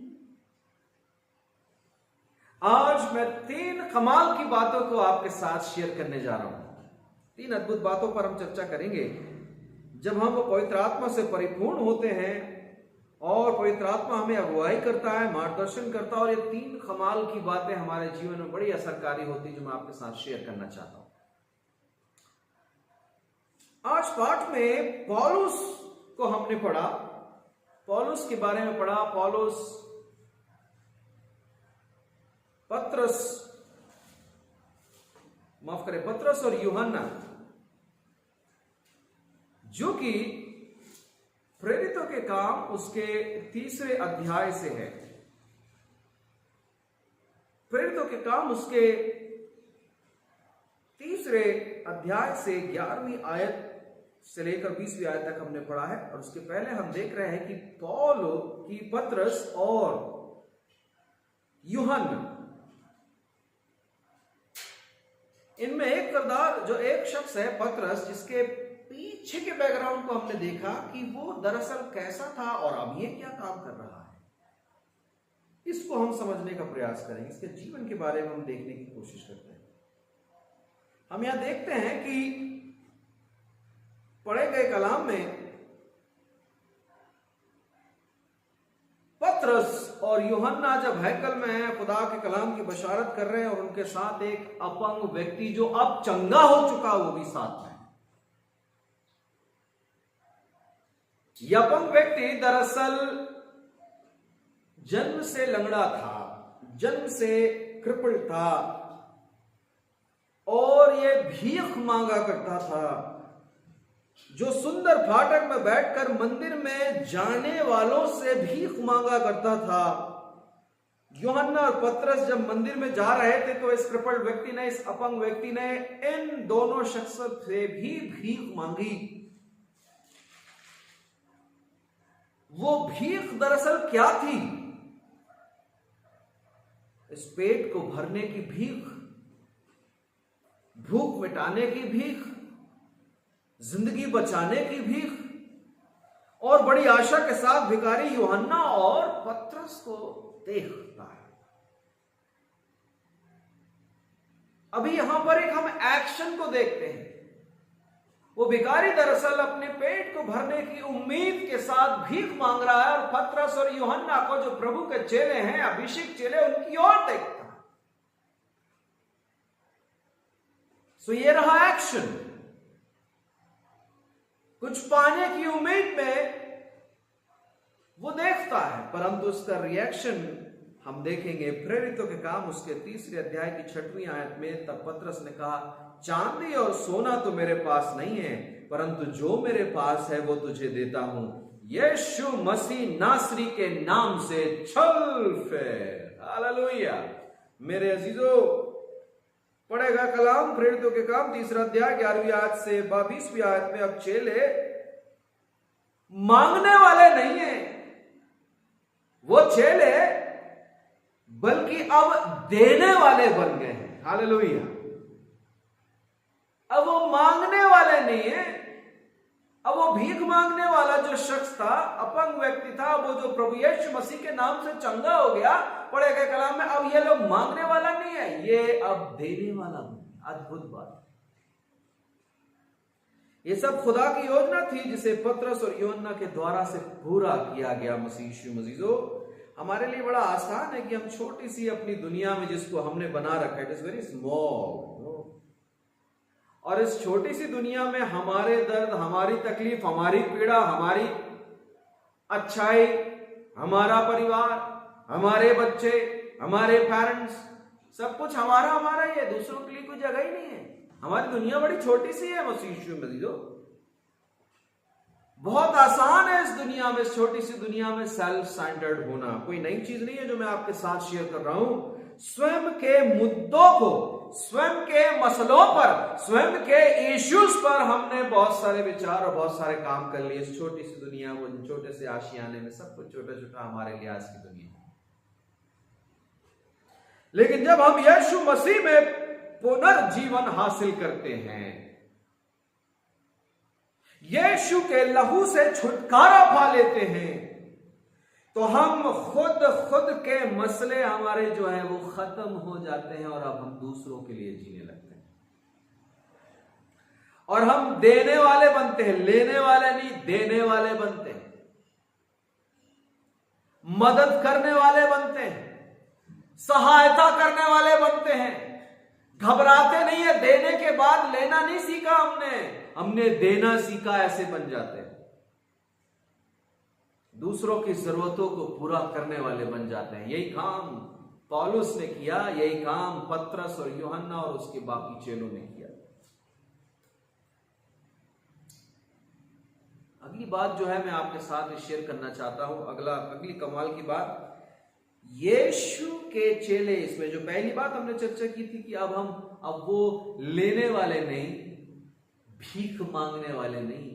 आज मैं 3 कमाल की बातों को आपके साथ शेयर करने जा रहा हूं। 3 अद्भुत बातों पर हम चर्चा करेंगे। जब हम पवित्र आत्मा से परिपूर्ण होते हैं और पवित्र आत्मा हमें अगुवाई करता है, मार्गदर्शन करता है, और ये 3 कमाल की बातें हमारे जीवन में बड़ी असरकारी होती है, जो मैं आपके साथ शेयर करना चाहता हूं। आज पाठ में पौलुस को हमने पढ़ा, पौलुस के बारे में पढ़ा। पौलुस, पतरस और यूहन्ना, जो कि प्रेरितों के काम उसके 3 अध्याय से है। प्रेरितों के काम उसके 3 अध्याय से 11वीं आयत से लेकर 20वीं आयत तक हमने पढ़ा है। और उसके पहले हम देख रहे हैं कि पतरस और यूहन्ना, इनमें एक किरदार, जो एक शख्स है पतरस, जिसके पीछे के बैकग्राउंड को हमने देखा कि वो दरअसल कैसा था और अब ये क्या काम कर रहा है। इसको हम समझने का प्रयास करेंगे, इसके जीवन के बारे में हम देखने की कोशिश करते हैं। हम यहां देखते हैं कि पढ़े गए कलाम में और यूहन्ना जब हैकल में है, खुदा के कलाम की बशारत कर रहे हैं और उनके साथ एक अपंग व्यक्ति जो अब चंगा हो चुका वो भी साथ में है। यह अपंग व्यक्ति दरअसल जन्म से लंगड़ा था, जन्म से कृपण था और ये भीख मांगा करता था, जो सुंदर फाटक में बैठकर मंदिर में जाने वालों से भीख मांगा करता था। यूहन्ना और पतरस जब मंदिर में जा रहे थे तो इस कृपण व्यक्ति ने, इस अपंग व्यक्ति ने इन दोनों शख्स से भी भीख मांगी। वो भीख दरअसल क्या थी? इस पेट को भरने की भीख, भूख मिटाने की भीख, जिंदगी बचाने की भीख। और बड़ी आशा के साथ भिखारी यूहन्ना और पतरस को देखता है। अभी यहां पर एक हम एक्शन को देखते हैं। वो भिखारी दरअसल अपने पेट को भरने की उम्मीद के साथ भीख मांग रहा है और पतरस और यूहन्ना को, जो प्रभु के चेले हैं, अभिषेक चेले, उनकी ओर देखता है। सो ये रहा एक्शन। कुछ पाने की उम्मीद में वो देखता है, परंतु उसका रिएक्शन हम देखेंगे प्रेरितों के काम उसके 3 अध्याय की 6वीं आयत में। तब पतरस ने कहा, चांदी और सोना तो मेरे पास नहीं है, परंतु जो मेरे पास है वो तुझे देता हूं। यीशु मसीह नासरी के नाम से चल फिर। हालेलुया। मेरे अजीजों, पढ़ेगा कलाम प्रेरितों के काम 3 अध्याय 11वीं आयत से 22वीं आयत में। अब चेले मांगने वाले नहीं है, वो चेले बल्कि अब देने वाले बन गए हैं। हालेलुया। अब वो मांगने वाले नहीं है, अब वो भीख मांगने वाला जो शख्स था, अपंग व्यक्ति था, वो जो प्रभु यीशु मसीह के नाम से चंगा हो गया, पढ़े गए कलाम में, अब ये लोग मांगने वाला नहीं है, ये अब देने वाला। अद्भुत बात। ये सब खुदा की योजना थी जिसे पतरस और यूहन्ना के द्वारा से पूरा किया गया। मसीह मजीजो, हमारे लिए बड़ा आसान है कि हम छोटी सी अपनी दुनिया में जिसको हमने बना रखा है, इट इज वेरी स्मॉल, और इस छोटी सी दुनिया में हमारे दर्द, हमारी तकलीफ, हमारी पीड़ा, हमारी अच्छाई, हमारा परिवार, हमारे बच्चे, हमारे पेरेंट्स, सब कुछ हमारा ही है, दूसरों के लिए कोई जगह ही नहीं है। हमारी दुनिया बड़ी छोटी सी है। मसीह मसीजो, बहुत आसान है इस दुनिया में, इस छोटी सी दुनिया में सेल्फ सेंटर्ड होना। कोई नई चीज नहीं है जो मैं आपके साथ शेयर कर रहा हूं। स्वयं के मुद्दों को, स्वयं के मसलों पर, स्वयं के इश्यूज पर हमने बहुत सारे विचार और बहुत सारे काम कर लिए। इस छोटी सी दुनिया को, छोटे से आशियाने में सब कुछ छोटा छोटा हमारे लिए आज की दुनिया। लेकिन जब हम यीशु मसीह में पुनर्जीवन हासिल करते हैं, यीशु के लहू से छुटकारा पा लेते हैं, तो हम खुद के मसले हमारे जो है वो खत्म हो जाते हैं और अब हम दूसरों के लिए जीने लगते हैं। और हम देने वाले बनते हैं, लेने वाले नहीं, देने वाले बनते हैं, मदद करने वाले बनते हैं, सहायता करने वाले बनते हैं। घबराते नहीं है, देने के बाद लेना नहीं सीखा हमने देना सीखा, ऐसे बन जाते हैं। दूसरों की जरूरतों को पूरा करने वाले बन जाते हैं। यही काम पौलुस ने किया, यही काम पतरस और यूहन्ना और उसके बाकी चेलों ने किया। अगली बात जो है मैं आपके साथ शेयर करना चाहता हूं, अगली कमाल की बात, यीशु के चेले, इसमें जो पहली बात हमने चर्चा की थी कि अब वो लेने वाले नहीं, भीख मांगने वाले नहीं,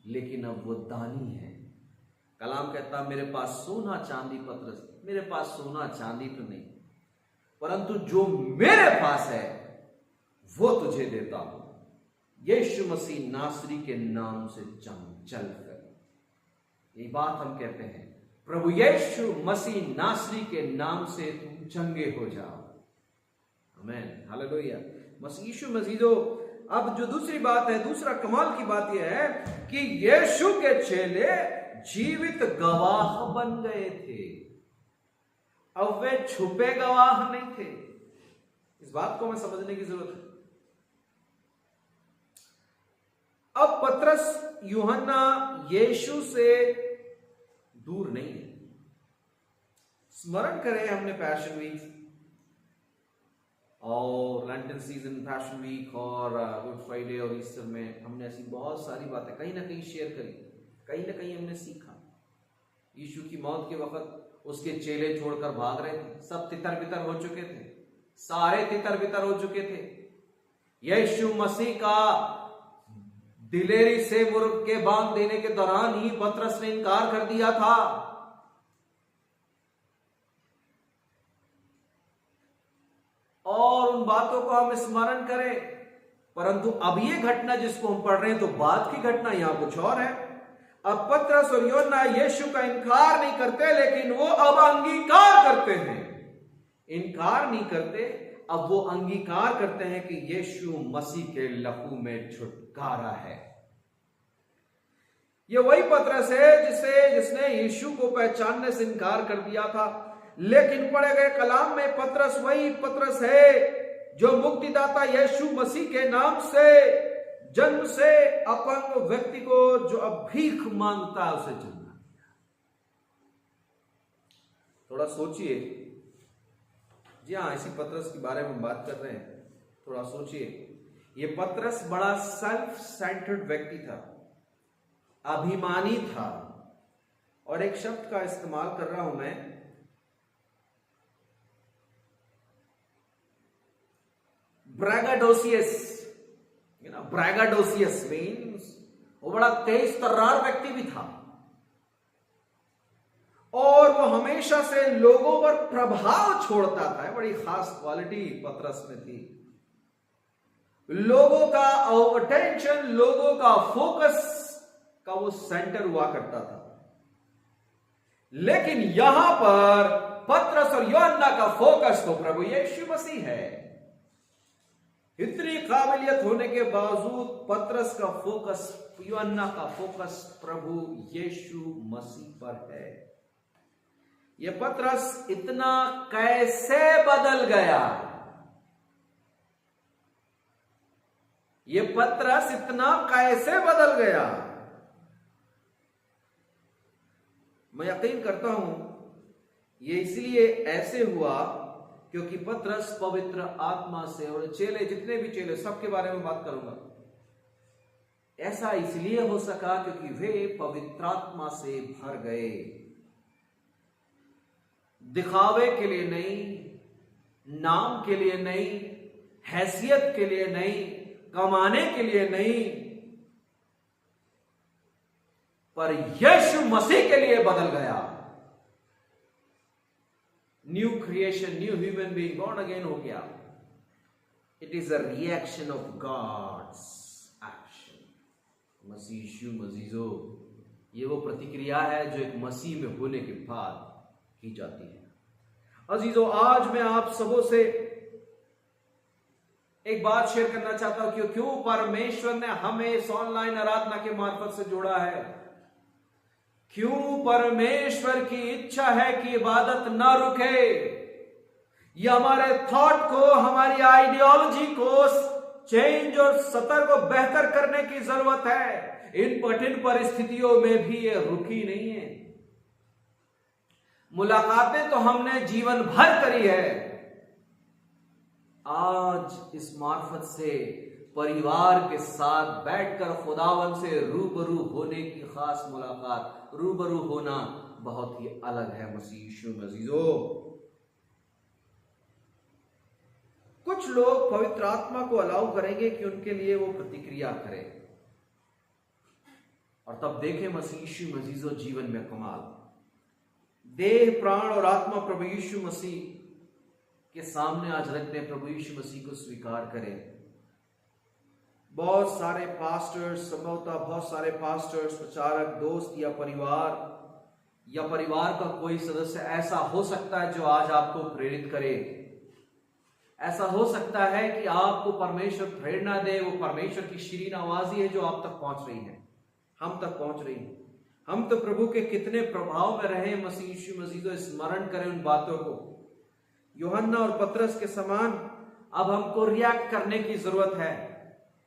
लेकिन अब वो दानी है। कलाम कहता, मेरे पास सोना चांदी, पतरस, मेरे पास सोना चांदी तो नहीं, परंतु जो मेरे पास है वो तुझे देता हूं। यीशु मसीह नासरी के नाम से चल कर, ये बात हम कहते हैं, प्रभु यीशु मसीह नासरी के नाम से तुम चंगे हो जाओ। आमीन, हालेलुया। मसीह यीशु मसीहो, अब जो दूसरी बात है, दूसरा कमाल की बात यह है कि यीशु के चेले जीवित गवाह बन गए थे। अब वे छुपे गवाह नहीं थे। इस बात को हमें समझने की जरूरत है। अब पतरस यूहन्ना यीशु से दूर नहीं है। स्मरण करें, हमने पैशन वीक और लैंटन सीजन, पैशन वीक और गुड फ्राइडे और ईस्टर में हमने ऐसी बहुत सारी बातें कहीं ना कहीं शेयर करी, कहीं ना कहीं हमने सीखा। यीशु की मौत के वक्त उसके चेले छोड़कर भाग रहे थे, सब तितर बितर हो चुके थे, सारे तितर बितर हो चुके थे। यीशु मसीह का दिलेरी से मुर्ग के बांध देने के दौरान ही पतरस ने इनकार कर दिया था। और उन बातों को हम स्मरण करें, परंतु अब ये घटना जिसको हम पढ़ रहे हैं, तो बाद की घटना यहां कुछ और है। अब पतरस और यूहन्ना यीशु का इनकार नहीं करते, लेकिन वो अब अंगीकार करते हैं। इनकार नहीं करते, अब वो अंगीकार करते हैं कि यीशु मसीह के लहू में छुटकारा है। ये वही पतरस है जिसने यीशु को पहचानने से इनकार कर दिया था। लेकिन पढ़े गए कलाम में पतरस वही पतरस है जो मुक्तिदाता यीशु मसीह के नाम से जन्म से अपंग व्यक्ति को जो अब भीख मांगता है उसे जन्म दिया। थोड़ा सोचिए, जी हाँ, इसी पतरस के बारे में बात कर रहे हैं। थोड़ा सोचिए, ये पतरस बड़ा सेल्फ सेंटर्ड व्यक्ति था, अभिमानी था, और एक शब्द का इस्तेमाल कर रहा हूं मैं, ब्रैगाडोसियस। ब्रैगाडोसियस मीन्स वो बड़ा तेज तर्रार व्यक्ति भी था, और वो हमेशा से लोगों पर प्रभाव छोड़ता था। बड़ी खास क्वालिटी पतरस में थी। लोगों का अटेंशन, लोगों का फोकस का वो सेंटर हुआ करता था। लेकिन यहां पर पतरस और यूहन्ना का फोकस तो प्रभु यीशु मसीह है। इतनी काबिलियत होने के बावजूद पतरस का फोकस, यूहन्ना का फोकस प्रभु यीशु मसीह पर है। यह पतरस इतना कैसे बदल गया? यह पतरस इतना कैसे बदल गया? मैं यकीन करता हूं यह इसलिए ऐसे हुआ क्योंकि पतरस पवित्र आत्मा से, और चेले, जितने भी चेले, सबके बारे में बात करूंगा, ऐसा इसलिए हो सका क्योंकि वे पवित्र आत्मा से भर गए। दिखावे के लिए नहीं, नाम के लिए नहीं, हैसियत के लिए नहीं, कमाने के लिए नहीं, पर यीशु मसीह के लिए बदल गया। New creation, new human being, born again हो गया। It is a reaction of God's action. मसीह मजीजो, ये वो प्रतिक्रिया है जो एक मसीह में होने के बाद की जाती है। अजीजों, आज मैं आप सबों से एक बात शेयर करना चाहता हूं कि क्यों परमेश्वर ने हमें इस ऑनलाइन आराधना के मार्फत से जोड़ा है। क्यों परमेश्वर की इच्छा है कि इबादत ना रुके। यह हमारे थॉट को, हमारी आइडियोलॉजी को चेंज और सतर को बेहतर करने की जरूरत है। इन कठिन परिस्थितियों में भी ये रुकी नहीं है। मुलाकातें तो हमने जीवन भर करी है। आज इस मार्फत से परिवार के साथ बैठकर खुदावन से रूबरू होने की खास मुलाकात, रूबरू होना बहुत ही अलग है। मसीह यीशु अजीजों, कुछ लोग पवित्र आत्मा को अलाउ करेंगे कि उनके लिए वो प्रतिक्रिया करे, और तब देखें मसीह यीशु अजीजों जीवन में कमाल। देह, प्राण और आत्मा प्रभु यीशु मसीह के सामने आज रखने, प्रभु यीशु मसीह को स्वीकार करें। बहुत सारे पास्टर्स, संभवतः बहुत सारे पास्टर्स, प्रचारक, दोस्त या परिवार का कोई सदस्य ऐसा हो सकता है जो आज आपको प्रेरित करे। ऐसा हो सकता है कि आपको परमेश्वर प्रेरणा दे। वो परमेश्वर की शीरीन आवाज ही है जो आप तक पहुंच रही है, हम तक पहुंच रही है। हम तो प्रभु के कितने प्रभाव में रहे मसीह यीशु मसीह, तो स्मरण करें उन बातों को। यूहन्ना और पतरस के समान अब हमको रिएक्ट करने की जरूरत है।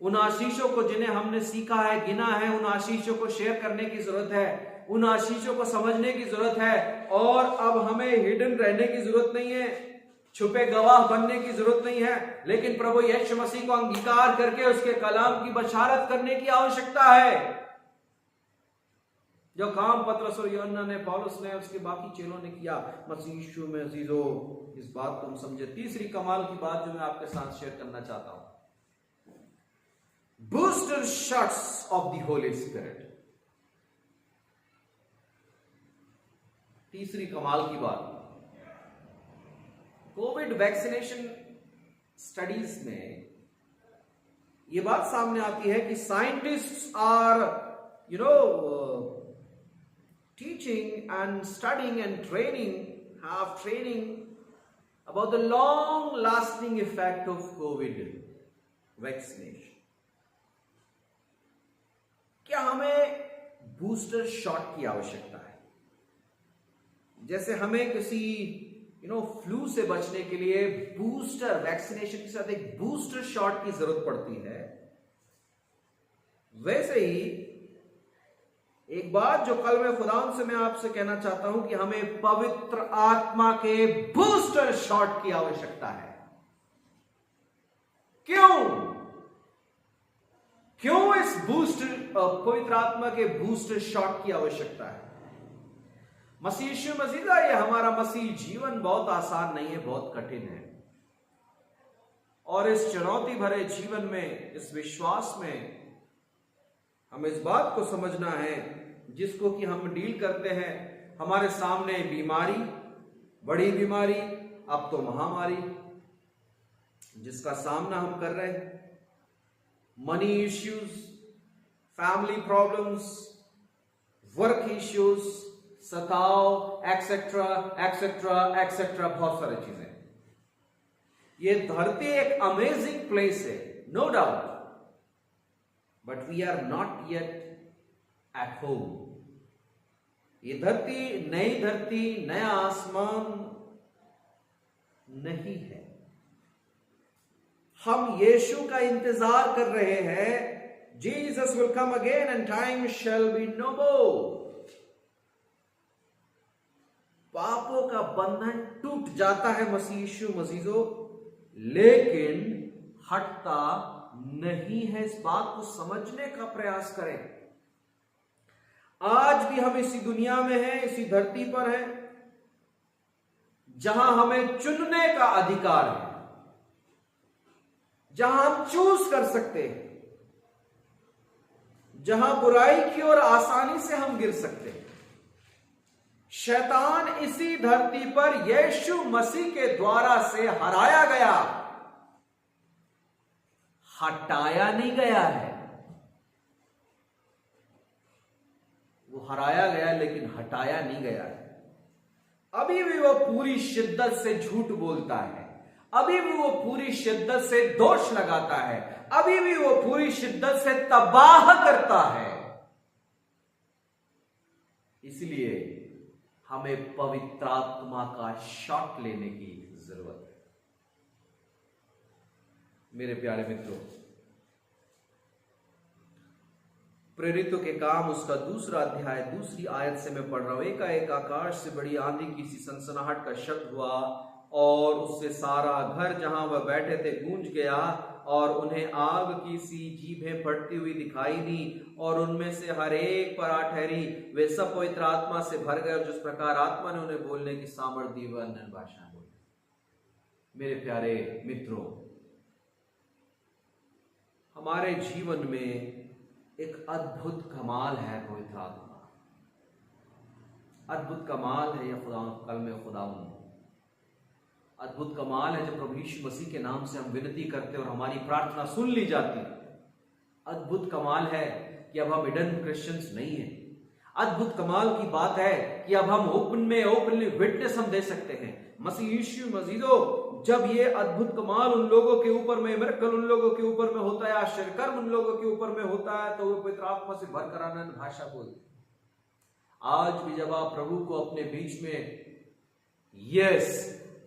उन आशीषों को जिन्हें हमने सीखा है, गिना है, उन आशीषों को शेयर करने की जरूरत है, उन आशीषों को समझने की जरूरत है। और अब हमें हिडन रहने की जरूरत नहीं है, छुपे गवाह बनने की जरूरत नहीं है, लेकिन प्रभु यीशु मसीह को अंगीकार करके उसके कलाम की बशारत करने की आवश्यकता है। जो काम पतरस और यूहन्ना ने, पौलुस ने, उसके बाकी चेलों ने किया, मसीह यीशु में अजीजों इस बात को हम समझे। तीसरी कमाल की बात जो मैं आपके साथ शेयर करना चाहता हूं, booster shots of the Holi spirit. तीसरी कमाल की बात, कोविड वैक्सीनेशन स्टडीज में यह बात सामने आती है कि scientists are teaching and studying and training about the long lasting effect of COVID vaccination. क्या हमें बूस्टर शॉट की आवश्यकता है? जैसे हमें किसी फ्लू से बचने के लिए बूस्टर वैक्सीनेशन के साथ एक बूस्टर शॉट की जरूरत पड़ती है, वैसे ही एक बात जो कल में खुदा से मैं आपसे कहना चाहता हूं कि हमें पवित्र आत्मा के बूस्टर शॉट की आवश्यकता है। क्यों इस पवित्र आत्मा के बूस्टर शॉट की आवश्यकता है? मसीह यीशु मसीह का ये हमारा मसीह जीवन बहुत आसान नहीं है, बहुत कठिन है। और इस चुनौती भरे जीवन में, इस विश्वास में हमें इस बात को समझना है, जिसको कि हम डील करते हैं, हमारे सामने बीमारी, बड़ी बीमारी, अब तो महामारी जिसका सामना हम कर रहे हैं, money issues, family problems, work issues, सताव, एक्सेट्रा एक्सेट्रा एक्सेट्रा, बहुत सारी चीजें। ये धरती एक अमेजिंग प्लेस है, no doubt, but we are not yet at home. ये धरती, नया आसमान नहीं है। हम यीशु का इंतजार कर रहे हैं। Jesus will come again and time shall be no more. पापों का बंधन टूट जाता है मसीह यीशु मसीहो, लेकिन हटता नहीं है। इस बात को समझने का प्रयास करें। आज भी हम इसी दुनिया में हैं, इसी धरती पर हैं, जहां हमें चुनने का अधिकार है, जहां हम चूज कर सकते हैं, जहां बुराई की ओर आसानी से हम गिर सकते हैं। शैतान इसी धरती पर यीशु मसीह के द्वारा से हराया गया, हटाया नहीं गया है। वो हराया गया लेकिन हटाया नहीं गया है। अभी भी वो पूरी शिद्दत से झूठ बोलता है, अभी भी वो पूरी शिद्दत से दोष लगाता है, अभी भी वो पूरी शिद्दत से तबाह करता है। इसलिए हमें पवित्र आत्मा का शॉट लेने की जरूरत है। मेरे प्यारे मित्रों, प्रेरितों के काम उसका 2 अध्याय 2 आयत से मैं पढ़ रहा हूं। एकाएक आकाश से बड़ी आंधी की सी सनसनाहट का शब्द हुआ और उससे सारा घर जहां वह बैठे थे गूंज गया, और उन्हें आग की सी जीभें फटती हुई दिखाई दी, और उनमें से हर एक पर आ ठहरी। वे सब पवित्र आत्मा से भर गए, और जिस प्रकार आत्मा ने उन्हें बोलने की सामर्थ दी वह अन्य भाषा बोले। मेरे प्यारे मित्रों, हमारे जीवन में एक अद्भुत कमाल है पवित्र आत्मा। अद्भुत कमाल है यह खुदा कल में खुदावंद। अद्भुत कमाल है जब प्रभु यीशु मसीह के नाम से हम विनती करते और हमारी प्रार्थना सुन ली जाती। अद्भुत कमाल है कि अब हम हिडन क्रिश्चियंस नहीं हैं। अद्भुत कमाल की बात है कि अब हम ओपनली विटनेस हम दे सकते हैं। मसीह यीशु मसीहो, जब ये अद्भुत कमाल उन लोगों के ऊपर में, मिरेकल उन लोगों के ऊपर में होता है, आश्चर्य कर्म उन लोगों के ऊपर में होता है, तो वो पवित्र आत्मा से भर कर आनंद भाषा बोलते। आज भी जब आप प्रभु को अपने बीच में,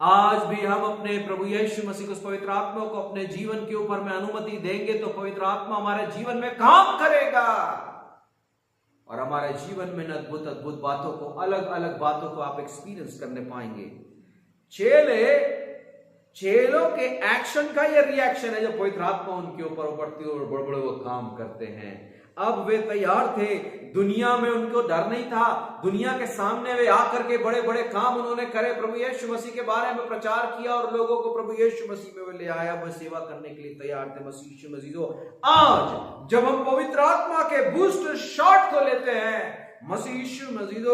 आज भी हम अपने प्रभु यीशु मसीह को, उस पवित्र आत्मा को अपने जीवन के ऊपर में अनुमति देंगे तो पवित्र आत्मा हमारे जीवन में काम करेगा और हमारे जीवन में अद्भुत अद्भुत बातों को, अलग अलग बातों को आप एक्सपीरियंस करने पाएंगे। चेलों के एक्शन का यह रिएक्शन है जब पवित्र आत्मा उनके ऊपर उभरती है और बड़े बड़े वो काम करते हैं। अब वे तैयार थे, दुनिया में उनको डर नहीं था, दुनिया के सामने वे आकर के बड़े बड़े काम उन्होंने करे, प्रभु यीशु मसीह के बारे में प्रचार किया और लोगों को प्रभु यीशु मसीह में वे ले आया, वे सेवा करने के लिए तैयार थे। मसीह यीशु मसीह आज जब हम पवित्र आत्मा के बूस्टर शॉट को लेते हैं, मसीह यीशु मसीह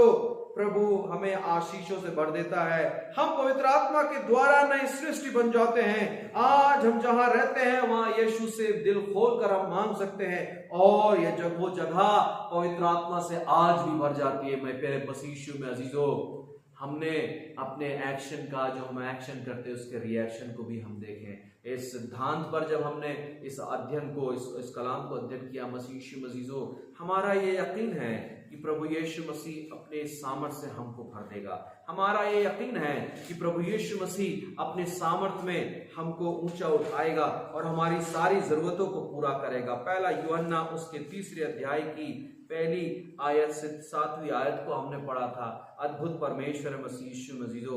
प्रभु हमें आशीषों से भर देता है। हम पवित्र आत्मा के द्वारा नई सृष्टि बन जाते हैं। आज हम जहां रहते हैं वहां यीशु से दिल खोलकर हम मांग सकते हैं और ये जब वो जगह पवित्र आत्मा से आज भी भर जाती है। मैं प्यारे मसीह यीशु में अजीजों, हमने अपने एक्शन का, जो हम एक्शन करते हैं उसके रिएक्शन को भी हम देखें। इस सिद्धांत पर जब हमने इस अध्ययन को, इस कलाम को अध्ययन किया, मसीह यीशु मसीह, हमारा ये यकीन है कि प्रभु यीशु मसीह अपने सामर्थ से हमको भर देगा। हमारा ये यकीन है कि प्रभु यीशु मसीह अपने सामर्थ में हमको ऊंचा उठाएगा और हमारी सारी जरूरतों को पूरा करेगा। पहला यूहन्ना उसके 3 अध्याय की पहली आयत से 7वीं आयत को हमने पढ़ा था। अद्भुत परमेश्वर मसीह यीशु मसीह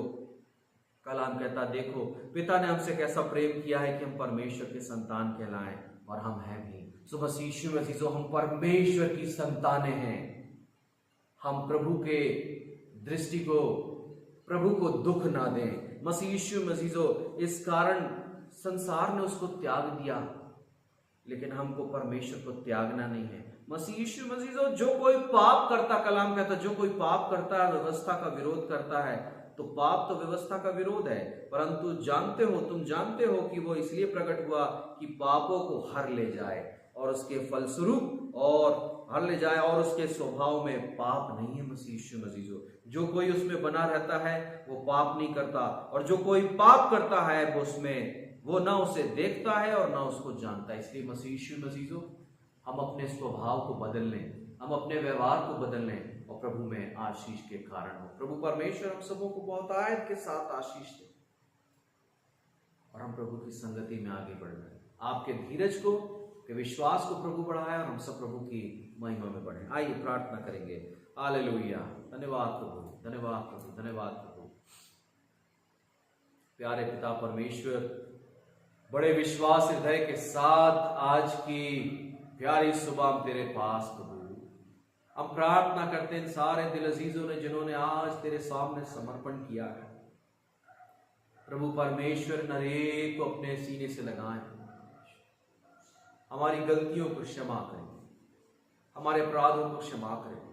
कलाम कहता, देखो पिता ने हमसे कैसा प्रेम किया है कि हम परमेश्वर के संतान कहलाएं, और हम हैं भी। सो मसीह यीशु मसीह, हम परमेश्वर की संतानें हैं। हम प्रभु के दृष्टि को, प्रभु को दुख ना दें। मसीह यीशु मसीह, इस कारण संसार ने उसको त्याग दिया, लेकिन हमको परमेश्वर को त्यागना नहीं है। मसीह यीशु मसीह, जो कोई पाप करता, कलाम कहता, जो कोई पाप करता है, व्यवस्था का विरोध करता है, तो पाप तो व्यवस्था का विरोध है, परंतु तुम जानते हो कि वो इसलिए प्रकट हुआ कि पापों को हर ले जाए और उसके फलस्वरूप हर ले जाए, और उसके स्वभाव में पाप नहीं है। मसीह यीशु मसीह, जो कोई उसमें बना रहता है वो पाप नहीं करता, और जो कोई पाप करता है वो ना उसे देखता है और ना उसको जानता है। इसलिए मसीह यीशु मसीह, हम अपने स्वभाव को बदल लें, हम अपने व्यवहार को बदल लें और प्रभु में आशीष के कारण हो। प्रभु परमेश्वर हम सबों को बहुत आयत के साथ आशीष दे और हम प्रभु की संगति में आगे बढ़ रहे, आपके धीरज को, के विश्वास को प्रभु बढ़ाए और हम सब प्रभु की महिमा में बढ़े। आइए प्रार्थना करेंगे। हालेलुया। धन्यवाद प्रभु, धन्यवाद प्रभु, धन्यवाद प्रभु। प्यारे पिता परमेश्वर, बड़े विश्वास हृदय के साथ आज की प्यारी सुबह हम तेरे पास प्रभु, हम प्रार्थना करते हैं सारे दिल अजीजों ने जिन्होंने आज तेरे सामने समर्पण किया है। प्रभु परमेश्वर, नरेक को अपने सीने से लगाएं, हमारी गलतियों को क्षमा करें, हमारे अपराधों को क्षमा करें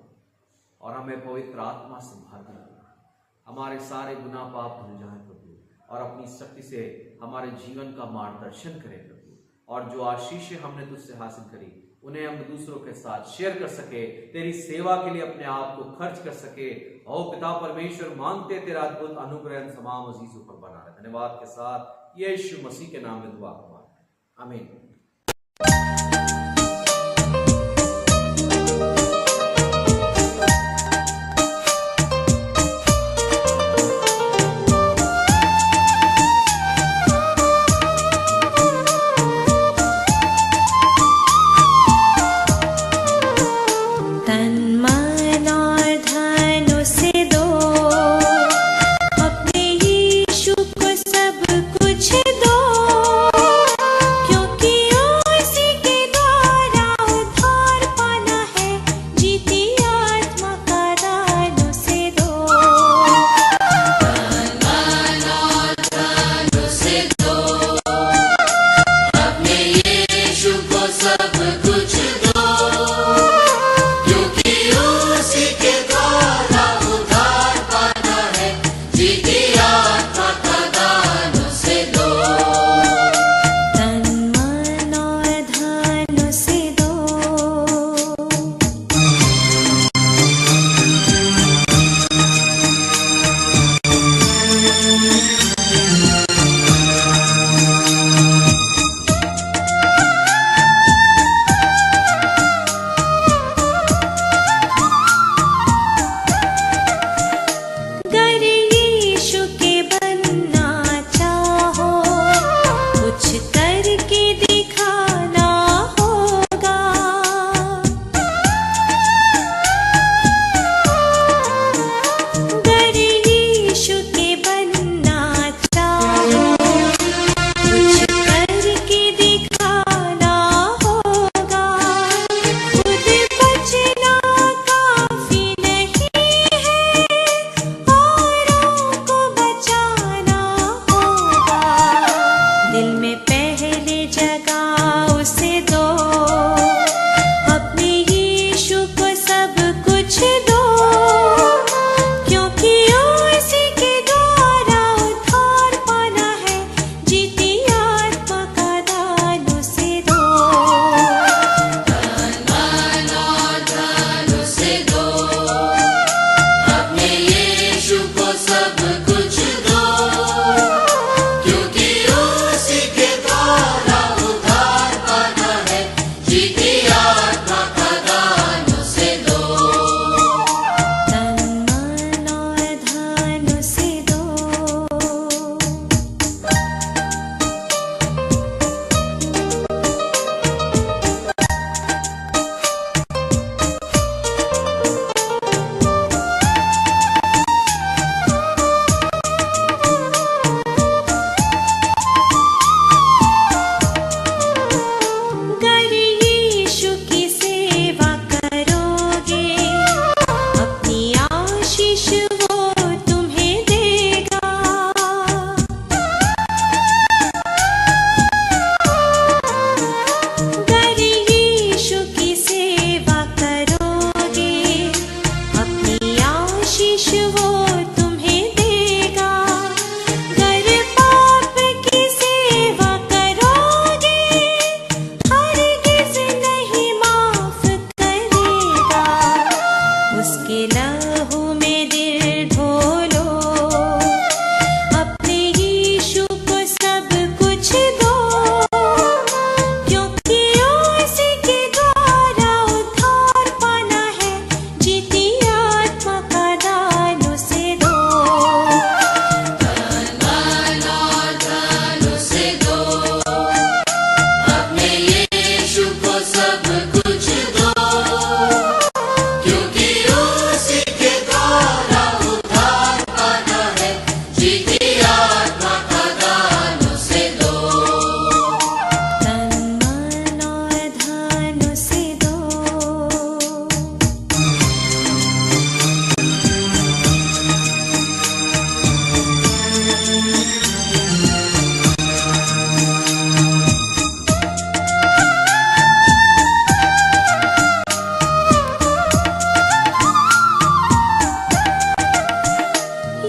और हमें पवित्र आत्मा से भर दें। हमारे सारे गुनाह पाप धुल जाएं प्रभु, और अपनी शक्ति से हमारे जीवन का मार्गदर्शन करें प्रभु, और जो आशीष हमने तुझसे हासिल करी उन्हें हम दूसरों के साथ शेयर कर सके, तेरी सेवा के लिए अपने आप को खर्च कर सके। ओ पिता परमेश्वर, मांगते तेरा अद्भुत अनुग्रह तमाम अजीजों पर बना रहे। धन्यवाद के साथ यीशु मसीह के नाम में दुआ मांगते हैं, आमीन। सब कुछ दो, क्योंकि तन मन और धन से दो। गर यीशु की सेवा करोगे, अपनी आशीष वो तुम्हें देगा। गर यीशु की सेवा करोगे, अपनी आशीष वो तुम्हें देगा। गर पाप की सेवा करोगे, हरगिज़ नहीं माफ करेगा। उसके लहू में दिल ढोलो, अपने यीशु को सब कुछ दो। क्योंकि उसी के द्वारा उद्धार पाना है, जीती आत्मा का दान उसे दो। तन मन और धन उसे दो।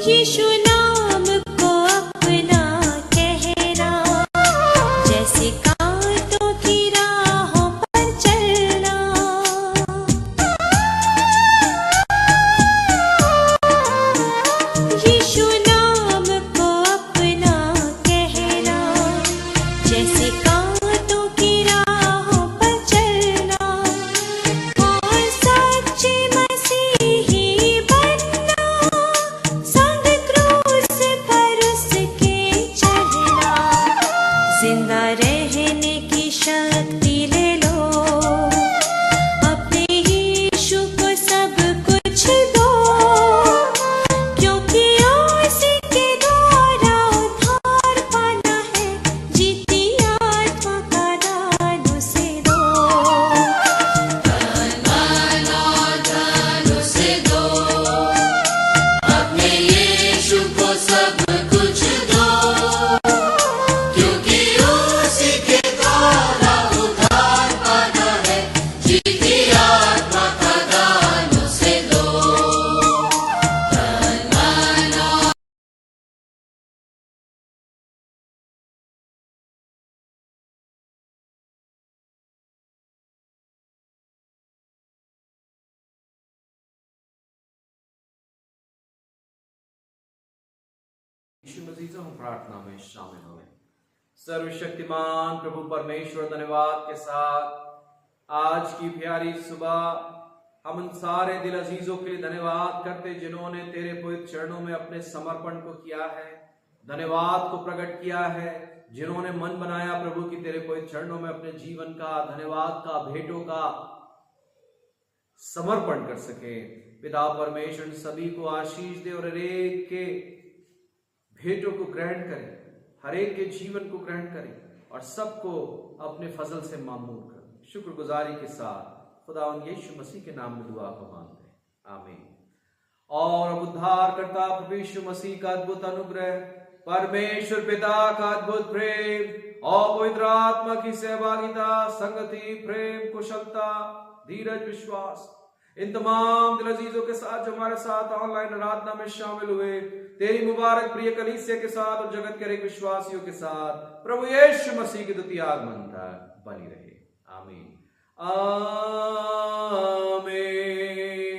यीशु नाम को अपना कहना, जैसे कांटों की राहों पर चलना। यीशु नाम को अपना कहना, जैसे कांटों की राहों पर चलना। और सच्चे मसीही बनना, संग क्रूस पर उसके चढ़ना। जिंदा रहने की शक्ति ले लो, अपने यीशु को सब कुछ दो। क्योंकि उसी के द्वारा उद्धार पाना है, जीती आत्मा का दान उसे दो। यीशु मसीह से हम प्रार्थना में शामिल हुए। सर्वशक्तिमान प्रभु परमेश्वर, धन्यवाद के साथ आज की प्यारी सुबह हम उन सारे दिल अजीजों के लिए धन्यवाद करते जिन्होंने तेरे पवित्र चरणों में अपने समर्पण को किया है, धन्यवाद को प्रकट किया है, जिन्होंने मन बनाया प्रभु की तेरे पवित्र चरणों में अपने जीवन का, धन्यवाद का, भेंटों का समर्पण कर सके। पिता परमेश्वर सभी को आशीष दे और हर एक के भेंटों को ग्रहण करे, हर एक के जीवन को ग्रहण करे और सबको अपने फजल से मामूर करे। शुक्रगुजारी के साथ खुदा यीशु मसीह के नाम में दुआ को मांगते हैं, आमीन। और अब उद्धारकर्ता प्रभु यीशु मसीह का अद्भुत अनुग्रह, परमेश्वर पिता का अद्भुत प्रेम और पवित्र आत्मा की सहभागिता, संगति, प्रेम, कुशलता, धीरज, विश्वास इन तमाम दिल अजीजों के साथ जो हमारे साथ ऑनलाइन आराधना में शामिल हुए, तेरी मुबारक प्रिय कलीसिया के साथ और जगत के हर एक विश्वासियों के साथ प्रभु यीशु मसीह के द्वितीय आगमन तक बनी रहे। आमीन आमीन।